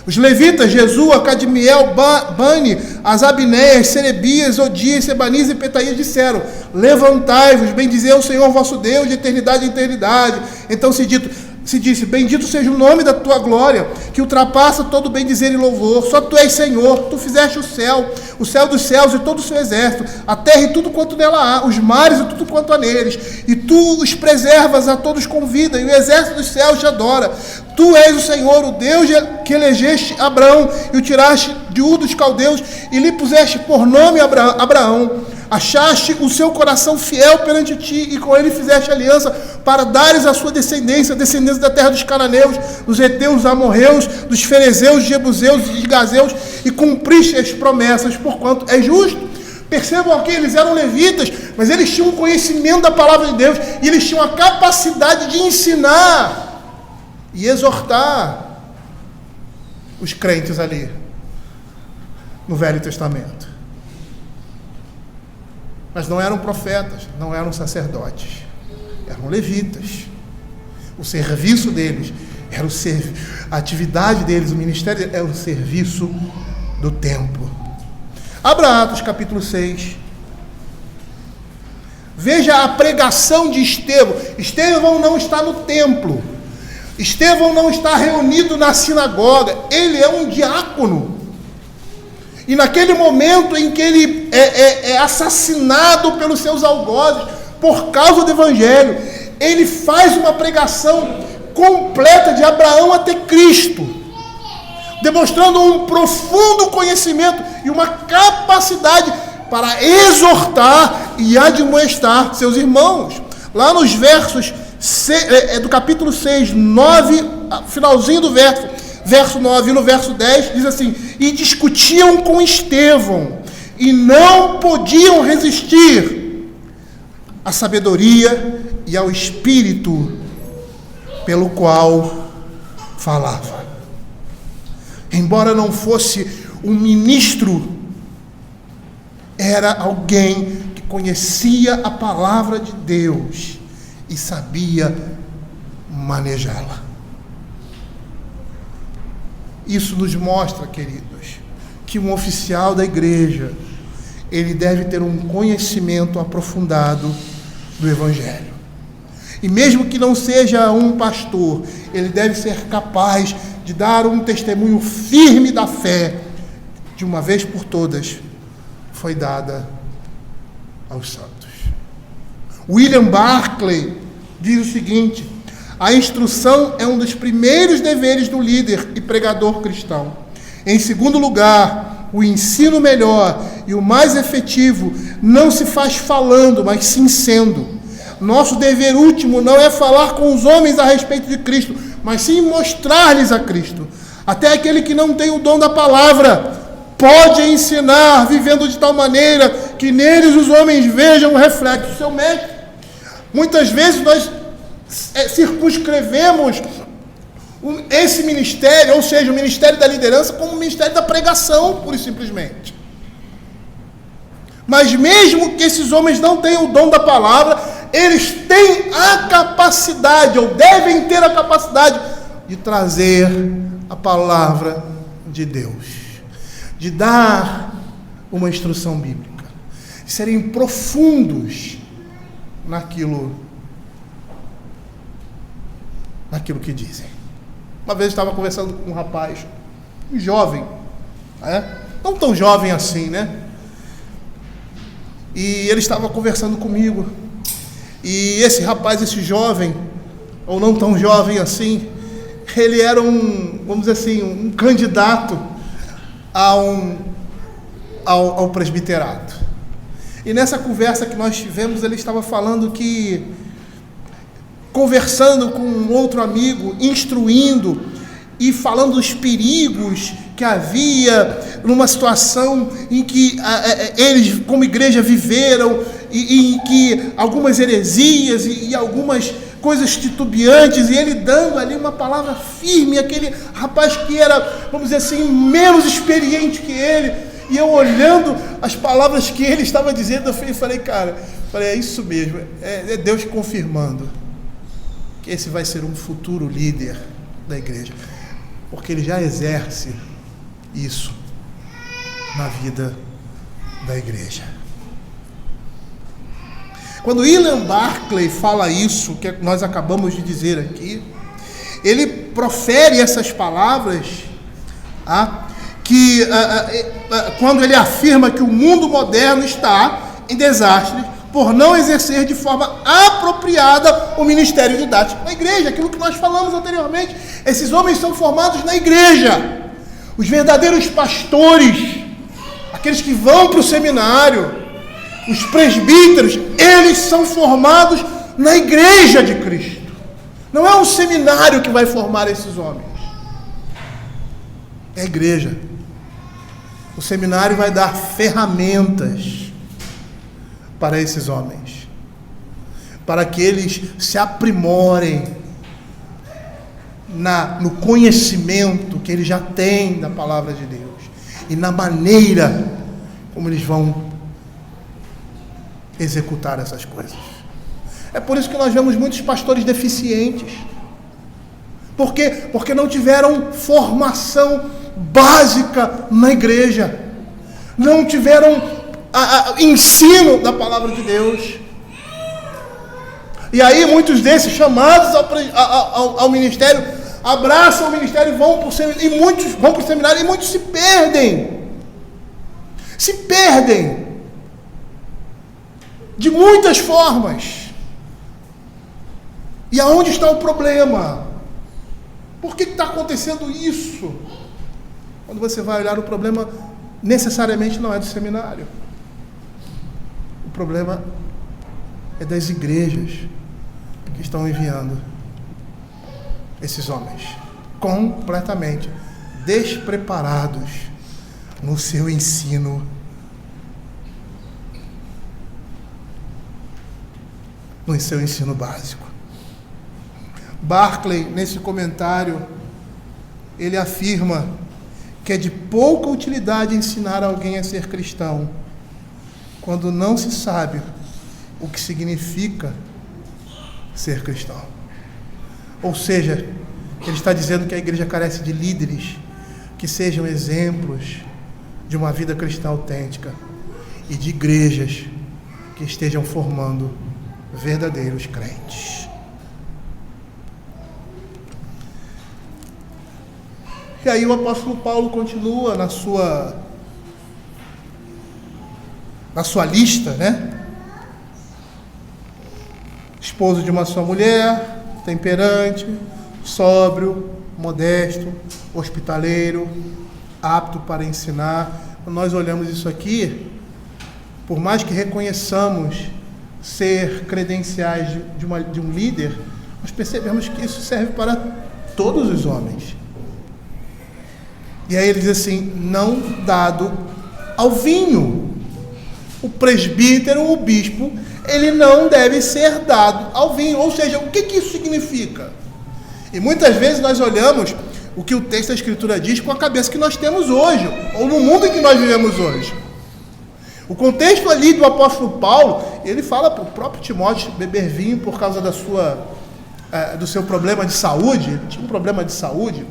Os levitas, Jesua, Cadmiel, Bani, Asabneias, Serebias, Odias, Sebanias e Petaias disseram: levantai-vos, bendizei ao Senhor vosso Deus de eternidade em eternidade. Então se disse: bendito seja o nome da tua glória, que ultrapassa todo bem dizer e louvor. Só tu és Senhor, tu fizeste o céu dos céus e todo o seu exército, a terra e tudo quanto nela há, os mares e tudo quanto há neles, e tu os preservas, a todos com vida, e o exército dos céus te adora. Tu és o Senhor, o Deus que elegeste Abraão e o tiraste de Ur dos caldeus e lhe puseste por nome Abraão. Achaste o seu coração fiel perante ti e com ele fizeste aliança para dares à sua descendência da terra dos cananeus, dos heteus, dos amorreus, dos ferezeus, dos jebuseus e dos gazeus, e cumpriste as promessas, porquanto é justo. Percebam que eles eram levitas, mas eles tinham um conhecimento da palavra de Deus e eles tinham a capacidade de ensinar e exortar os crentes ali no Velho Testamento. Mas não eram profetas, não eram sacerdotes, eram levitas. O serviço deles era a atividade deles, o ministério era o serviço do templo. Abra Atos capítulo 6. Veja a pregação de Estevão. Estevão não está no templo. Estevão não está reunido na sinagoga. Ele é um diácono. E naquele momento em que ele é assassinado pelos seus algozes por causa do Evangelho, ele faz uma pregação completa de Abraão até Cristo, demonstrando um profundo conhecimento e uma capacidade para exortar e admoestar seus irmãos. Lá nos versos do capítulo 6, 9, finalzinho do verso 9 e no verso 10, diz assim: e discutiam com Estevão, e não podiam resistir à sabedoria e ao espírito pelo qual falava. Embora não fosse um ministro, era alguém que conhecia a palavra de Deus e sabia manejá-la. Isso nos mostra, queridos, que um oficial da igreja, ele deve ter um conhecimento aprofundado do Evangelho. E mesmo que não seja um pastor, ele deve ser capaz de dar um testemunho firme da fé, de uma vez por todas, foi dada aos santos. William Barclay diz o seguinte: a instrução é um dos primeiros deveres do líder e pregador cristão. Em segundo lugar, o ensino melhor e o mais efetivo não se faz falando, mas sim sendo. Nosso dever último não é falar com os homens a respeito de Cristo, mas sim mostrar-lhes a Cristo. Até aquele que não tem o dom da palavra pode ensinar, vivendo de tal maneira que neles os homens vejam o reflexo do seu mestre. Muitas vezes nós circunscrevemos esse ministério, ou seja, o ministério da liderança, como o ministério da pregação, pura e simplesmente. Mas mesmo que esses homens não tenham o dom da palavra, eles têm a capacidade, ou devem ter a capacidade, de trazer a palavra de Deus, de dar uma instrução bíblica, de serem profundos naquilo que dizem. Uma vez eu estava conversando com um rapaz, um jovem, não tão jovem assim, né? E ele estava conversando comigo. E esse rapaz, esse jovem, ou não tão jovem assim, ele era vamos dizer assim, um candidato a ao presbiterato. E nessa conversa que nós tivemos, ele estava falando que, conversando com um outro amigo, instruindo e falando dos perigos que havia numa situação em que eles, como igreja, viveram, e em que algumas heresias e algumas coisas titubeantes, e ele dando ali uma palavra firme, aquele rapaz que era, vamos dizer assim, menos experiente que ele, e eu olhando as palavras que ele estava dizendo, eu falei, cara, é isso mesmo, é Deus confirmando que esse vai ser um futuro líder da igreja, porque ele já exerce isso na vida da igreja. Quando William Barclay fala isso, que nós acabamos de dizer aqui, ele profere essas palavras, quando ele afirma que o mundo moderno está em desastre por não exercer de forma apropriada o ministério didático na igreja, aquilo que nós falamos anteriormente. Esses homens são formados na igreja, os verdadeiros pastores, aqueles que vão para o seminário, os presbíteros, eles são formados na igreja de Cristo. Não é um seminário que vai formar esses homens, é a igreja. O seminário vai dar ferramentas para esses homens, para que eles se aprimorem no conhecimento que eles já têm da palavra de Deus e na maneira como eles vão executar essas coisas. É por isso que nós vemos muitos pastores deficientes. Por quê? Porque não tiveram formação básica na igreja, não tiveram ensino da palavra de Deus. E aí muitos desses chamados ao ministério abraçam o ministério e vão para o seminário, e muitos vão para o seminário e muitos se perdem de muitas formas. E aonde está o problema? Por que está acontecendo isso? Quando você vai olhar, o problema necessariamente não é do seminário. O problema é das igrejas que estão enviando esses homens completamente despreparados no seu ensino. No seu ensino básico. Barclay, nesse comentário, ele afirma que é de pouca utilidade ensinar alguém a ser cristão quando não se sabe o que significa ser cristão. Ou seja, ele está dizendo que a igreja carece de líderes que sejam exemplos de uma vida cristã autêntica e de igrejas que estejam formando verdadeiros crentes. E aí o apóstolo Paulo continua na sua lista, né? Esposo de uma só mulher, temperante, sóbrio, modesto, hospitaleiro, apto para ensinar. Quando nós olhamos isso aqui, por mais que reconheçamos ser credenciais de um líder, nós percebemos que isso serve para todos os homens. E aí ele diz assim: não dado ao vinho. O presbítero, o bispo, ele não deve ser dado ao vinho. Ou seja, o que isso significa? E muitas vezes nós olhamos o que o texto da Escritura diz com a cabeça que nós temos hoje, ou no mundo em que nós vivemos hoje. O contexto ali do apóstolo Paulo, ele fala para o próprio Timóteo beber vinho por causa do seu problema de saúde. Ele tinha um problema de saúde,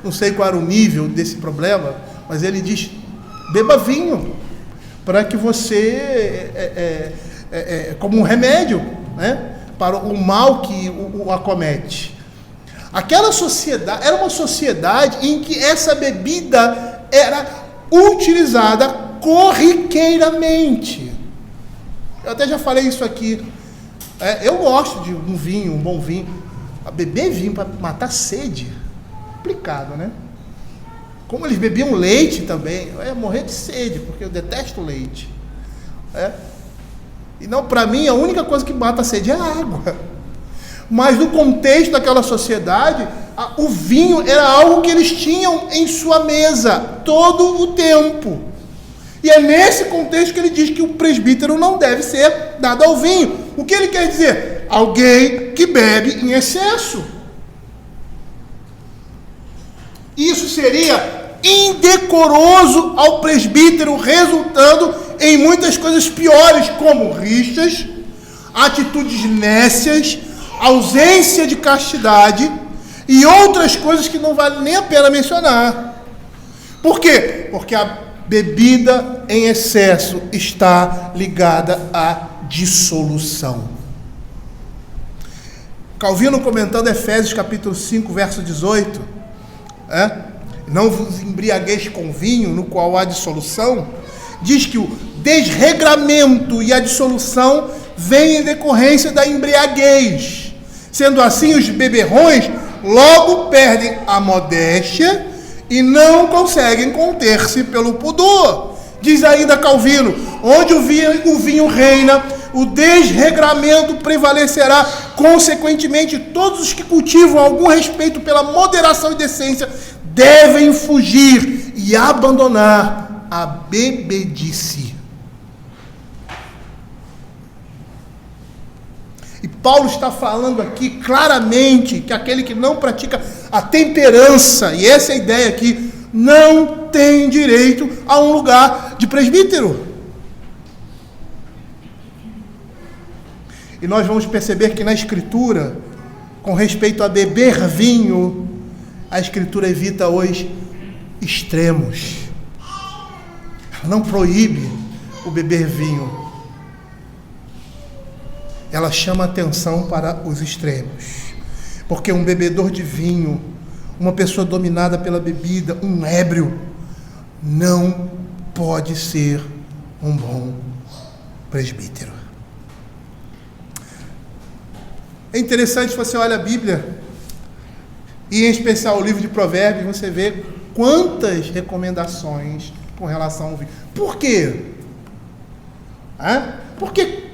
não sei qual era o nível desse problema, mas ele diz: beba vinho, para que você, como um remédio, né, para o mal que o acomete. Aquela sociedade, era uma sociedade em que essa bebida era utilizada corriqueiramente. Eu até já falei isso aqui. Eu gosto de um vinho, um bom vinho. Beber vinho para matar sede, complicado, né? Como eles bebiam leite também, eu ia morrer de sede, porque eu detesto leite. E não, para mim, a única coisa que mata a sede é a água. Mas no contexto daquela sociedade, o vinho era algo que eles tinham em sua mesa todo o tempo. E é nesse contexto que ele diz que o presbítero não deve ser dado ao vinho. O que ele quer dizer? Alguém que bebe em excesso. Isso seria indecoroso ao presbítero, resultando em muitas coisas piores, como rixas, atitudes nécias, ausência de castidade e outras coisas que não vale nem a pena mencionar. Por quê? Porque a bebida em excesso está ligada à dissolução. Calvino, comentando Efésios capítulo 5, verso 18, não vos embriagueis com vinho, no qual há dissolução, diz que o desregramento e a dissolução vêm em decorrência da embriaguez. Sendo assim, os beberrões logo perdem a modéstia e não conseguem conter-se pelo pudor. Diz ainda Calvino, onde o vinho reina, o desregramento prevalecerá. Consequentemente, todos os que cultivam algum respeito pela moderação e decência devem fugir e abandonar a bebedice. E Paulo está falando aqui claramente que aquele que não pratica a temperança, e essa é a ideia aqui, não tem direito a um lugar de presbítero. E nós vamos perceber que na Escritura, com respeito a beber vinho, a Escritura evita hoje extremos. Ela não proíbe o beber vinho. Ela chama atenção para os extremos. Porque um bebedor de vinho, uma pessoa dominada pela bebida, um ébrio, não pode ser um bom presbítero. É interessante se você olha a Bíblia, e em especial o livro de Provérbios, você vê quantas recomendações com relação ao vinho. Por quê? Por que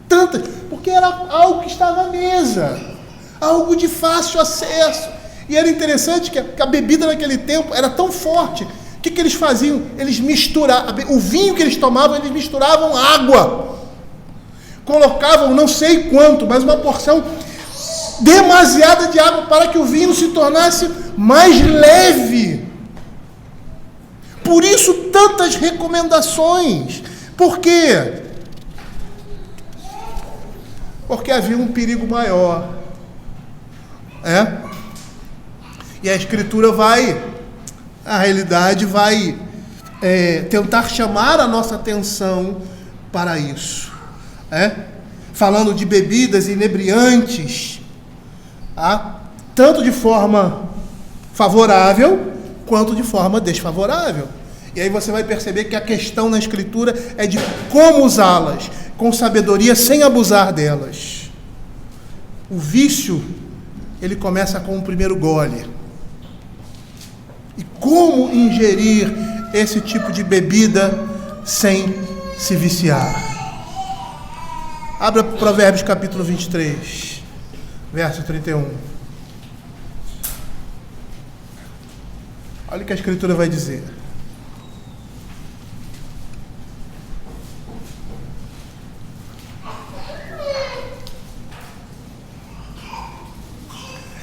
tantas? Porque era algo que estava à mesa, algo de fácil acesso. E era interessante que a bebida naquele tempo era tão forte. O que eles faziam? Eles misturavam, o vinho que eles tomavam, eles misturavam água. Colocavam não sei quanto, mas uma porção demasiada de água para que o vinho se tornasse mais leve. Por isso tantas recomendações. Por quê? Porque havia um perigo maior. E a Escritura a realidade vai tentar chamar a nossa atenção para isso. Falando de bebidas inebriantes, tanto de forma favorável, quanto de forma desfavorável. E aí você vai perceber que a questão na Escritura é de como usá-las, com sabedoria, sem abusar delas. O vício, ele começa com o primeiro gole. E como ingerir esse tipo de bebida sem se viciar? Abra Provérbios capítulo 23, verso 31. Olha o que a Escritura vai dizer.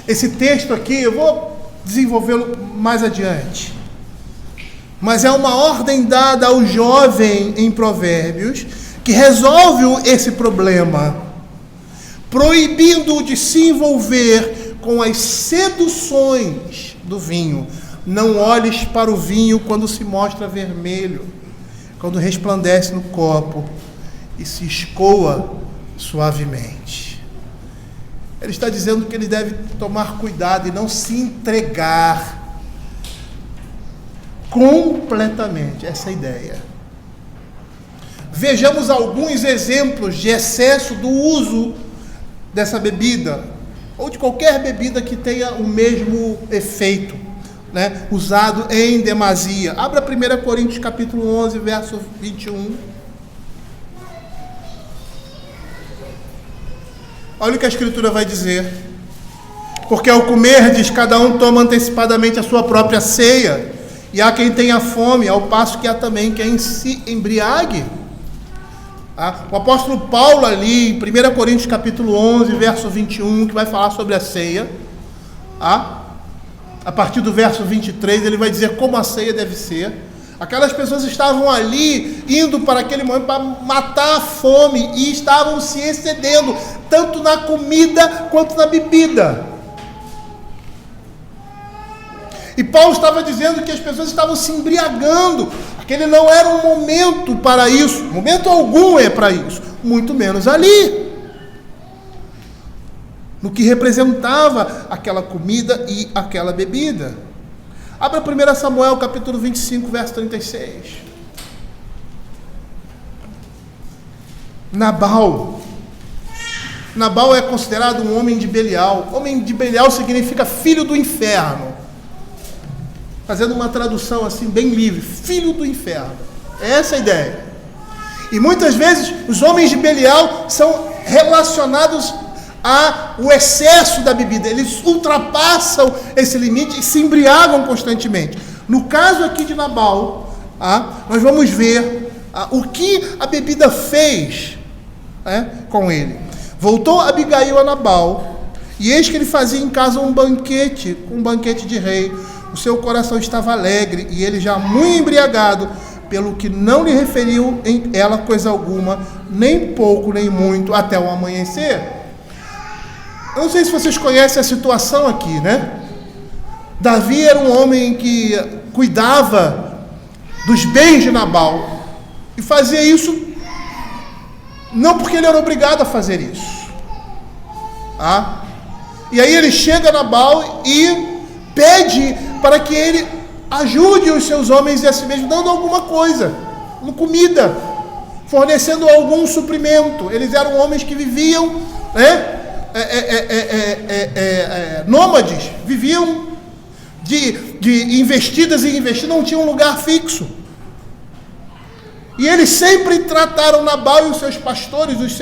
Esse texto aqui, eu vou desenvolvê-lo mais adiante. Mas é uma ordem dada ao jovem em Provérbios, que resolve esse problema, proibindo-o de se envolver com as seduções do vinho. Não olhes para o vinho quando se mostra vermelho, quando resplandece no copo e se escoa suavemente. Ele está dizendo que ele deve tomar cuidado e não se entregar completamente. Essa é a ideia. Vejamos alguns exemplos de excesso do uso dessa bebida, ou de qualquer bebida que tenha o mesmo efeito, né, usado em demasia. Abra 1 Coríntios capítulo 11, verso 21. Olha o que a Escritura vai dizer. Porque ao comerdes, cada um toma antecipadamente a sua própria ceia, e há quem tenha fome, ao passo que há também quem se embriague. O apóstolo Paulo ali, em 1 Coríntios capítulo 11, verso 21, que vai falar sobre a ceia, a partir do verso 23, ele vai dizer como a ceia deve ser. Aquelas pessoas estavam ali, indo para aquele momento para matar a fome, e estavam se excedendo, tanto na comida quanto na bebida. E Paulo estava dizendo que as pessoas estavam se embriagando. Aquele não era um momento para isso. Momento algum é para isso. Muito menos ali. No que representava aquela comida e aquela bebida. Abra 1 Samuel capítulo 25, verso 36. Nabal. Nabal é considerado um homem de Belial. Homem de Belial significa filho do inferno. Fazendo uma tradução assim bem livre, filho do inferno. É essa a ideia. E muitas vezes os homens de Belial são relacionados ao excesso da bebida. Eles ultrapassam esse limite e se embriagam constantemente. No caso aqui de Nabal, nós vamos ver o que a bebida fez com ele. Voltou Abigail a Nabal, e eis que ele fazia em casa um banquete de rei. O seu coração estava alegre, e ele já muito embriagado, pelo que não lhe referiu em ela coisa alguma, nem pouco, nem muito, até o amanhecer. Eu não sei se vocês conhecem a situação aqui, né? Davi era um homem que cuidava dos bens de Nabal, e fazia isso não porque ele era obrigado a fazer isso. E aí ele chega a Nabal e pede para que ele ajude os seus homens e a si mesmo, dando alguma coisa, comida, fornecendo algum suprimento. Eles eram homens que viviam, nômades, viviam de investidas e investidas, não tinham um lugar fixo. E eles sempre trataram Nabal e os seus pastores, os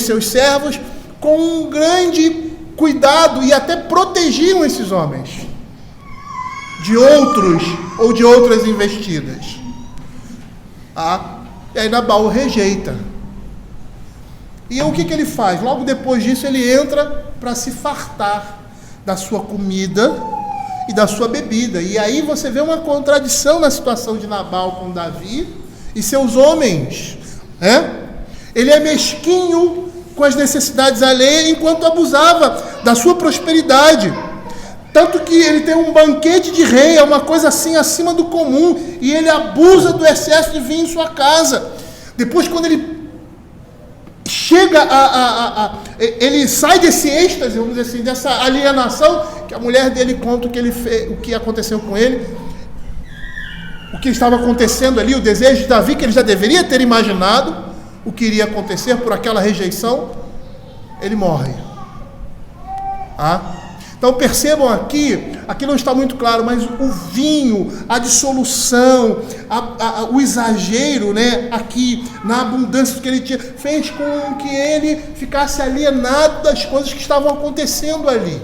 seus servos, com um grande cuidado, e até protegiam esses homens de outros ou de outras investidas. E aí Nabal o rejeita. E o que ele faz? Logo depois disso ele entra para se fartar da sua comida e da sua bebida. E aí você vê uma contradição na situação de Nabal com Davi e seus homens. Ele é mesquinho com as necessidades alheias, enquanto abusava da sua prosperidade. Tanto que ele tem um banquete de rei, é uma coisa assim acima do comum, e ele abusa do excesso de vinho em sua casa. Depois, quando ele chega ele sai desse êxtase, vamos dizer assim, dessa alienação, que a mulher dele conta o que ele fez, o que aconteceu com ele, o que estava acontecendo ali, o desejo de Davi, que ele já deveria ter imaginado o que iria acontecer por aquela rejeição. Ele morre. Então percebam aqui não está muito claro, mas o vinho, a dissolução, o exagero, aqui na abundância que ele tinha, fez com que ele ficasse alienado das coisas que estavam acontecendo ali.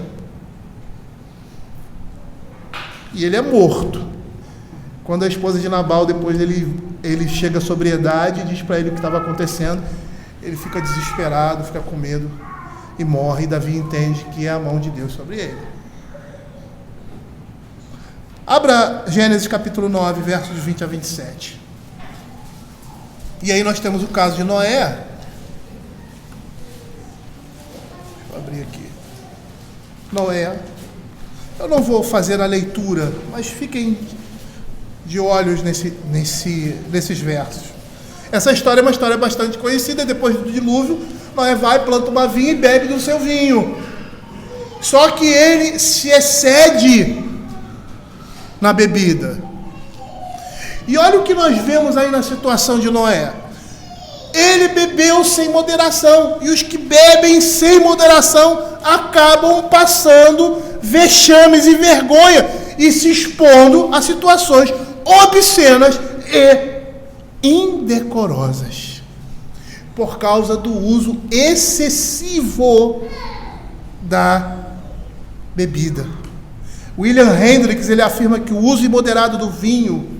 E ele é morto. Quando a esposa de Nabal, depois ele chega à sobriedade e diz para ele o que estava acontecendo, ele fica desesperado, fica com medo e morre. E Davi entende que é a mão de Deus sobre ele. Abra Gênesis capítulo 9, versos 20 a 27. E aí nós temos o caso de Noé. Deixa eu abrir aqui. Noé. Eu não vou fazer a leitura, mas fiquem de olhos nesses versos. Essa história é uma história bastante conhecida. Depois do dilúvio, Noé vai, planta uma vinha e bebe do seu vinho. Só que ele se excede na bebida. E olha o que nós vemos aí na situação de Noé. Ele bebeu sem moderação, e os que bebem sem moderação acabam passando vexames e vergonha. e se expondo a situações obscenas e indecorosas, por causa do uso excessivo da bebida. William Hendricks, ele afirma que o uso imoderado do vinho,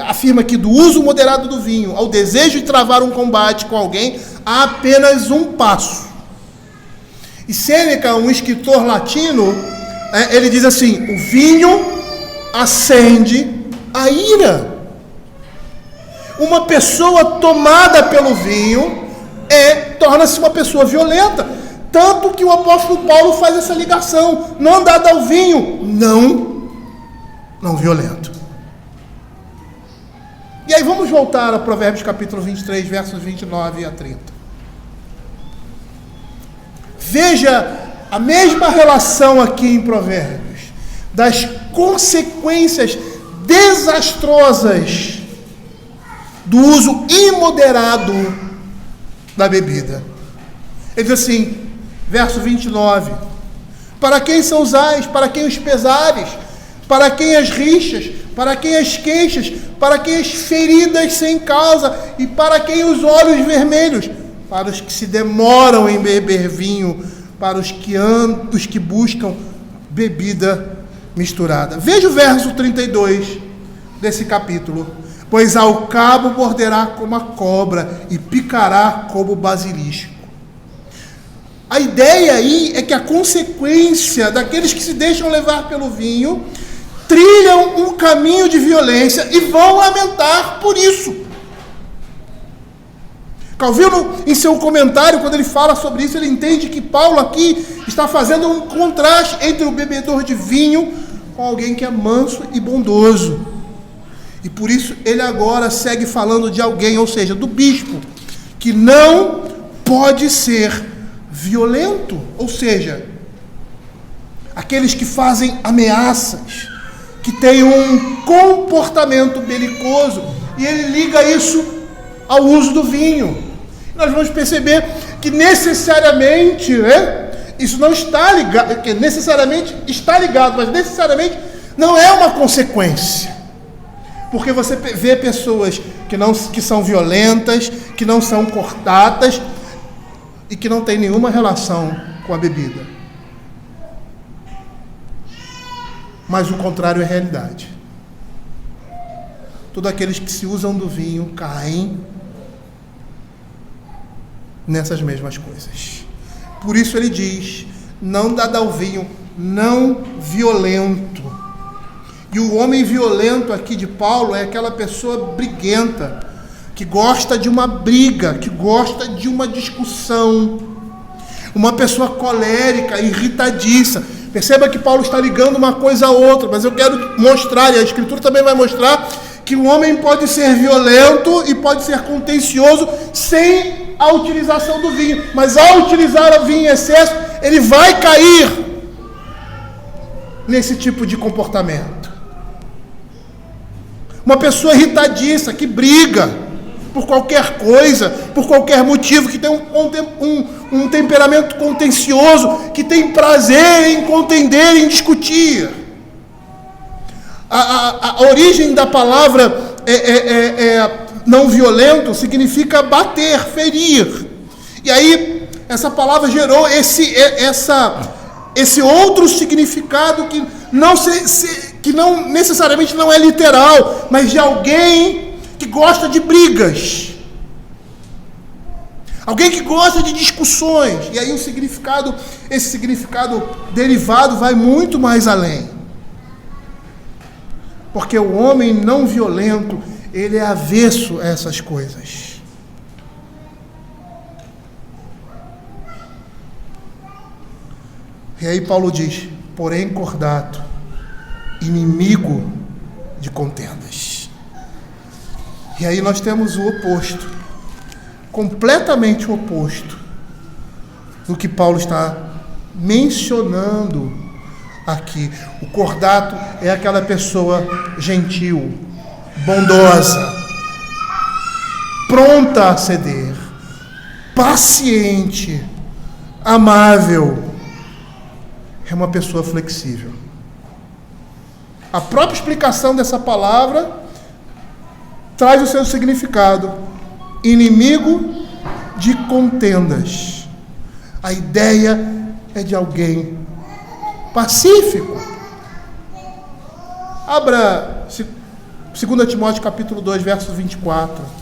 afirma que do uso moderado do vinho ao desejo de travar um combate com alguém, há apenas um passo. E Sêneca, um escritor latino, ele diz assim: o vinho acende a ira. Uma pessoa tomada pelo vinho torna-se uma pessoa violenta. Tanto que o apóstolo Paulo faz essa ligação: não andado ao vinho, não violento. E aí vamos voltar a Provérbios capítulo 23, versos 29 a 30. Veja a mesma relação aqui em Provérbios, das consequências desastrosas do uso imoderado da bebida. Ele diz assim, verso 29, para quem são os ais, para quem os pesares, para quem as rixas, para quem as queixas, para quem as feridas sem causa, e para quem os olhos vermelhos, para os que se demoram em beber vinho, para os que buscam bebida misturada. Veja o verso 32 desse capítulo. Pois ao cabo morderá como a cobra e picará como o basilisco. A ideia aí é que a consequência daqueles que se deixam levar pelo vinho trilham um caminho de violência e vão lamentar por isso. Calvino, em seu comentário, quando ele fala sobre isso, ele entende que Paulo aqui está fazendo um contraste entre o bebedor de vinho com alguém que é manso e bondoso. E por isso ele agora segue falando de alguém, ou seja, do bispo, que não pode ser violento, ou seja, aqueles que fazem ameaças, que têm um comportamento belicoso, e ele liga isso ao uso do vinho. Nós vamos perceber que necessariamente, isso não está ligado, que necessariamente está ligado, mas necessariamente não é uma consequência. Porque você vê pessoas que são violentas, que não são cordatas e que não têm nenhuma relação com a bebida. Mas o contrário é realidade. Todos aqueles que se usam do vinho caem nessas mesmas coisas. Por isso ele diz, não dado ao vinho, não violento. E o homem violento aqui de Paulo é aquela pessoa briguenta, que gosta de uma briga, que gosta de uma discussão, uma pessoa colérica, irritadiça. Perceba que Paulo está ligando uma coisa a outra, mas eu quero mostrar, e a Escritura também vai mostrar, que o homem pode ser violento e pode ser contencioso sem a utilização do vinho, mas ao utilizar o vinho em excesso, ele vai cair nesse tipo de comportamento. Uma pessoa irritadiça, que briga por qualquer coisa, por qualquer motivo, que tem um temperamento contencioso, que tem prazer em contender, em discutir. A origem da palavra não violento significa bater, ferir. E aí, essa palavra gerou esse outro significado que não necessariamente não é literal, mas de alguém que gosta de brigas, alguém que gosta de discussões. E aí esse significado derivado vai muito mais além, porque o homem não violento, ele é avesso a essas coisas. E aí Paulo diz, porém cordato, inimigo de contendas. E aí nós temos o oposto, completamente o oposto do que Paulo está mencionando aqui. O cordato é aquela pessoa gentil, bondosa, pronta a ceder, paciente, amável. é uma pessoa flexível. A própria explicação dessa palavra traz o seu significado. Inimigo de contendas. A ideia é de alguém pacífico. Abra 2 Timóteo capítulo 2, verso 24.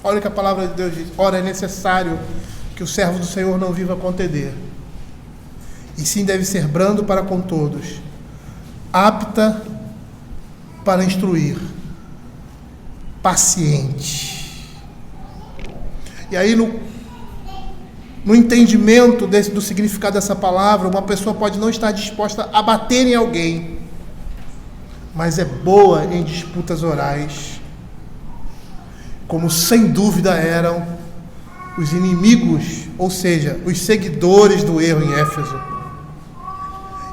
Olha o que a palavra de Deus diz. Ora, é necessário que o servo do Senhor não viva a contender, e sim deve ser brando para com todos, apta para instruir, paciente. E aí, no entendimento do significado dessa palavra, uma pessoa pode não estar disposta a bater em alguém, mas é boa em disputas orais, como sem dúvida eram os inimigos, ou seja, os seguidores do erro em Éfeso.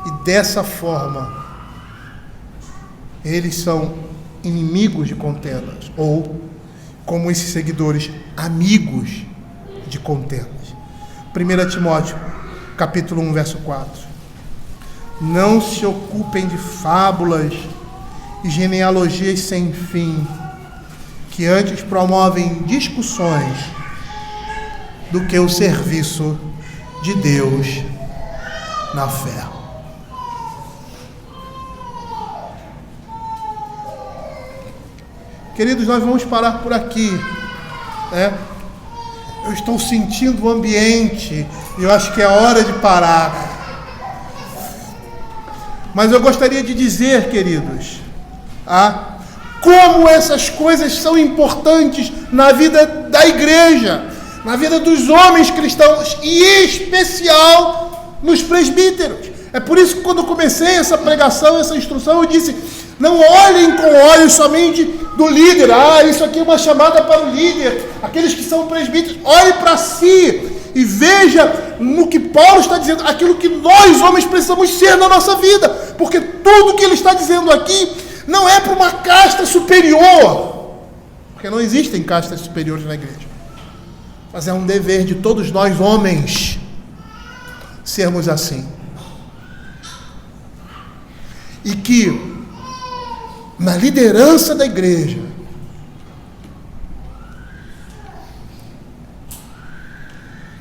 E dessa forma, eles são inimigos de contendas, ou, como esses seguidores, amigos de contendas. 1 Timóteo, capítulo 1, verso 4. Não se ocupem de fábulas e genealogias sem fim, que antes promovem discussões do que o serviço de Deus na fé. Queridos, nós vamos parar por aqui, né? Eu estou sentindo o ambiente e eu acho que é hora de parar. Mas eu gostaria de dizer, queridos, como essas coisas são importantes na vida da igreja, na vida dos homens cristãos, e em especial nos presbíteros. É por isso que quando eu comecei essa pregação, essa instrução, eu disse: não olhem com olhos somente do líder. Isso aqui é uma chamada para o líder, aqueles que são presbíteros. Olhe para si e veja no que Paulo está dizendo, aquilo que nós homens precisamos ser na nossa vida, porque tudo que ele está dizendo aqui não é para uma casta superior, porque não existem castas superiores na igreja, mas é um dever de todos nós homens sermos assim. E que na liderança da igreja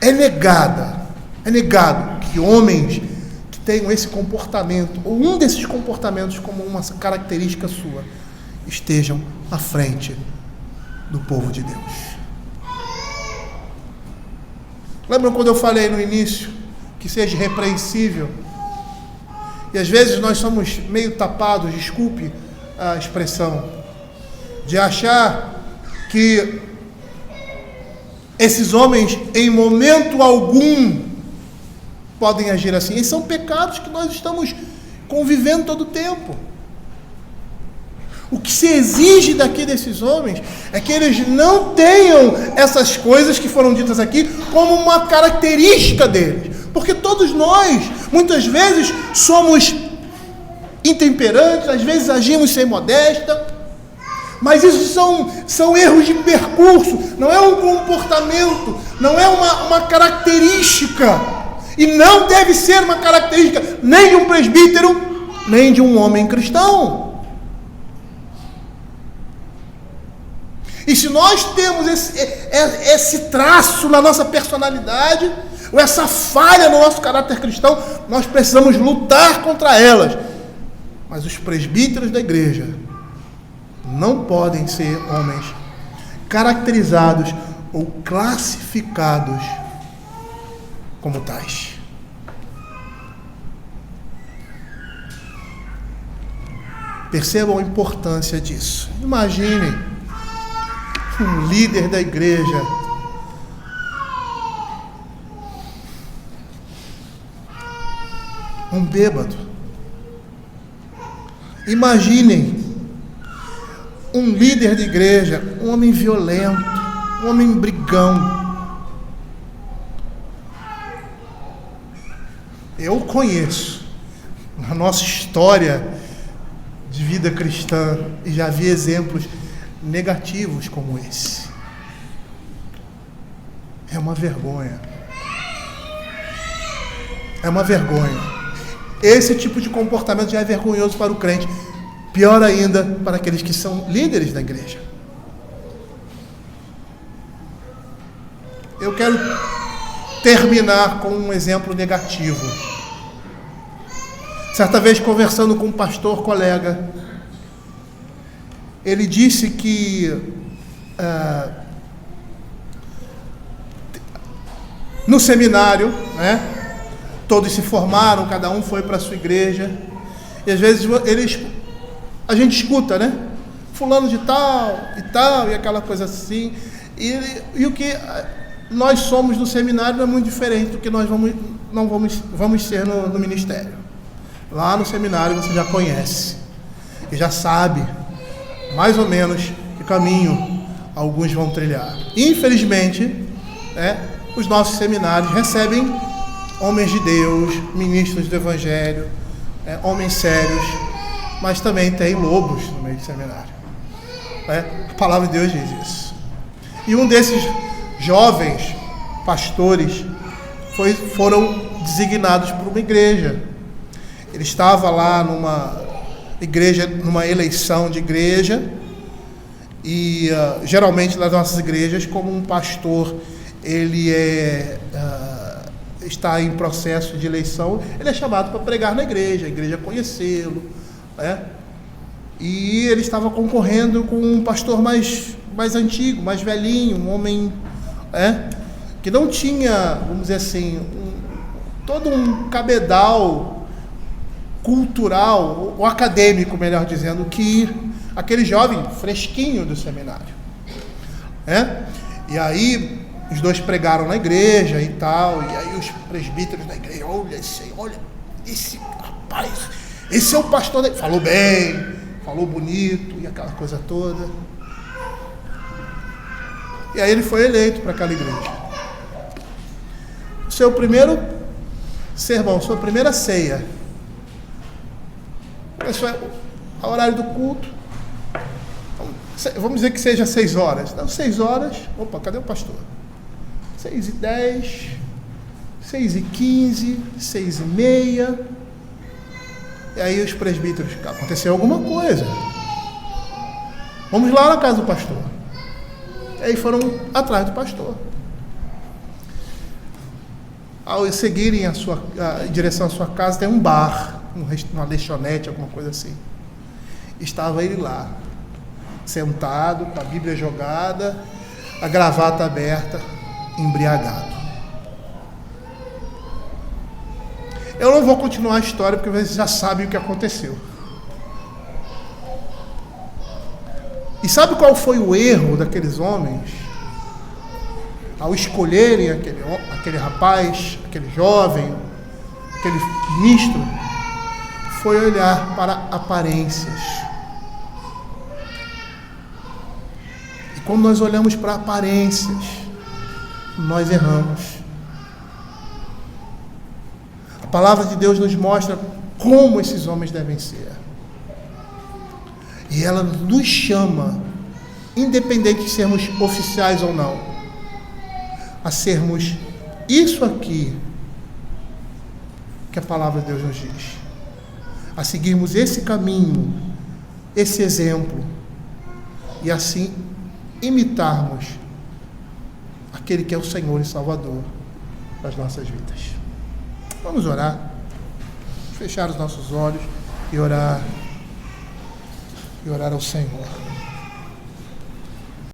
é negado que homens que tenham esse comportamento, ou um desses comportamentos como uma característica sua, estejam à frente do povo de Deus. Lembram quando eu falei no início que seja repreensível? E às vezes nós somos meio tapados, desculpe a expressão, de achar que esses homens em momento algum podem agir assim. E são pecados que nós estamos convivendo todo o tempo. O que se exige daqui desses homens é que eles não tenham essas coisas que foram ditas aqui como uma característica deles. Porque todos nós, muitas vezes, somos intemperantes, às vezes agimos sem modéstia, mas isso são erros de percurso, não é um comportamento, não é uma característica, e não deve ser uma característica nem de um presbítero, nem de um homem cristão. E se nós temos esse traço na nossa personalidade, ou essa falha no nosso caráter cristão, nós precisamos lutar contra elas. Mas os presbíteros da igreja não podem ser homens caracterizados ou classificados como tais. Percebam a importância disso. Imaginem um líder da igreja um bêbado. Imaginem um líder de igreja, um homem violento, um homem brigão. Eu conheço, a nossa história de vida cristã e já vi exemplos negativos como esse. É uma vergonha. É uma vergonha. Esse tipo de comportamento já é vergonhoso para o crente. Pior ainda para aqueles que são líderes da igreja. Eu quero terminar com um exemplo negativo. Certa vez, conversando com um pastor colega, ele disse que no seminário, né, todos se formaram, cada um foi para a sua igreja, e às vezes a gente escuta, né? Fulano de tal, e aquela coisa assim, e o que nós somos no seminário não é muito diferente do que nós vamos ser no ministério. Lá no seminário você já conhece, e já sabe, mais ou menos, que caminho alguns vão trilhar. Infelizmente, os nossos seminários recebem homens de Deus, ministros do Evangelho, homens sérios, mas também tem lobos no meio do seminário. A palavra de Deus diz isso. E um desses jovens pastores foram designados por uma igreja. Ele estava lá numa igreja, numa eleição de igreja, e geralmente nas nossas igrejas, como um pastor ele está em processo de eleição, ele é chamado para pregar na igreja, a igreja conhecê-lo, e ele estava concorrendo com um pastor mais antigo, mais velhinho, um homem que não tinha, vamos dizer assim, todo um cabedal cultural, ou acadêmico, melhor dizendo, que aquele jovem fresquinho do seminário. E aí os dois pregaram na igreja e tal, e aí os presbíteros da igreja, olha esse rapaz, esse é o pastor da... Falou bem, falou bonito, e aquela coisa toda. E aí ele foi eleito para aquela igreja. O seu primeiro sermão, sua primeira ceia, isso é o horário do culto. Vamos dizer que seja 6 horas. Não, 6 horas. Opa, cadê o pastor? 6h10, 6h15, 6h30. E aí os presbíteros, aconteceu alguma coisa. Vamos lá na casa do pastor. E aí foram atrás do pastor. Ao seguirem em direção à sua casa, tem um bar, uma lanchonete, alguma coisa assim. Estava ele lá, sentado, com a Bíblia jogada, a gravata aberta, embriagado. Eu não vou continuar a história, porque vocês já sabem o que aconteceu. E sabe qual foi o erro daqueles homens? Ao escolherem aquele rapaz, aquele jovem, aquele ministro, foi olhar para aparências. E quando nós olhamos para aparências, nós erramos. A palavra de Deus nos mostra como esses homens devem ser. E ela nos chama, independente de sermos oficiais ou não, a sermos isso aqui que a palavra de Deus nos diz. A seguirmos esse caminho, esse exemplo, e assim imitarmos aquele que é o Senhor e Salvador das nossas vidas. Vamos orar, fechar os nossos olhos e orar ao Senhor.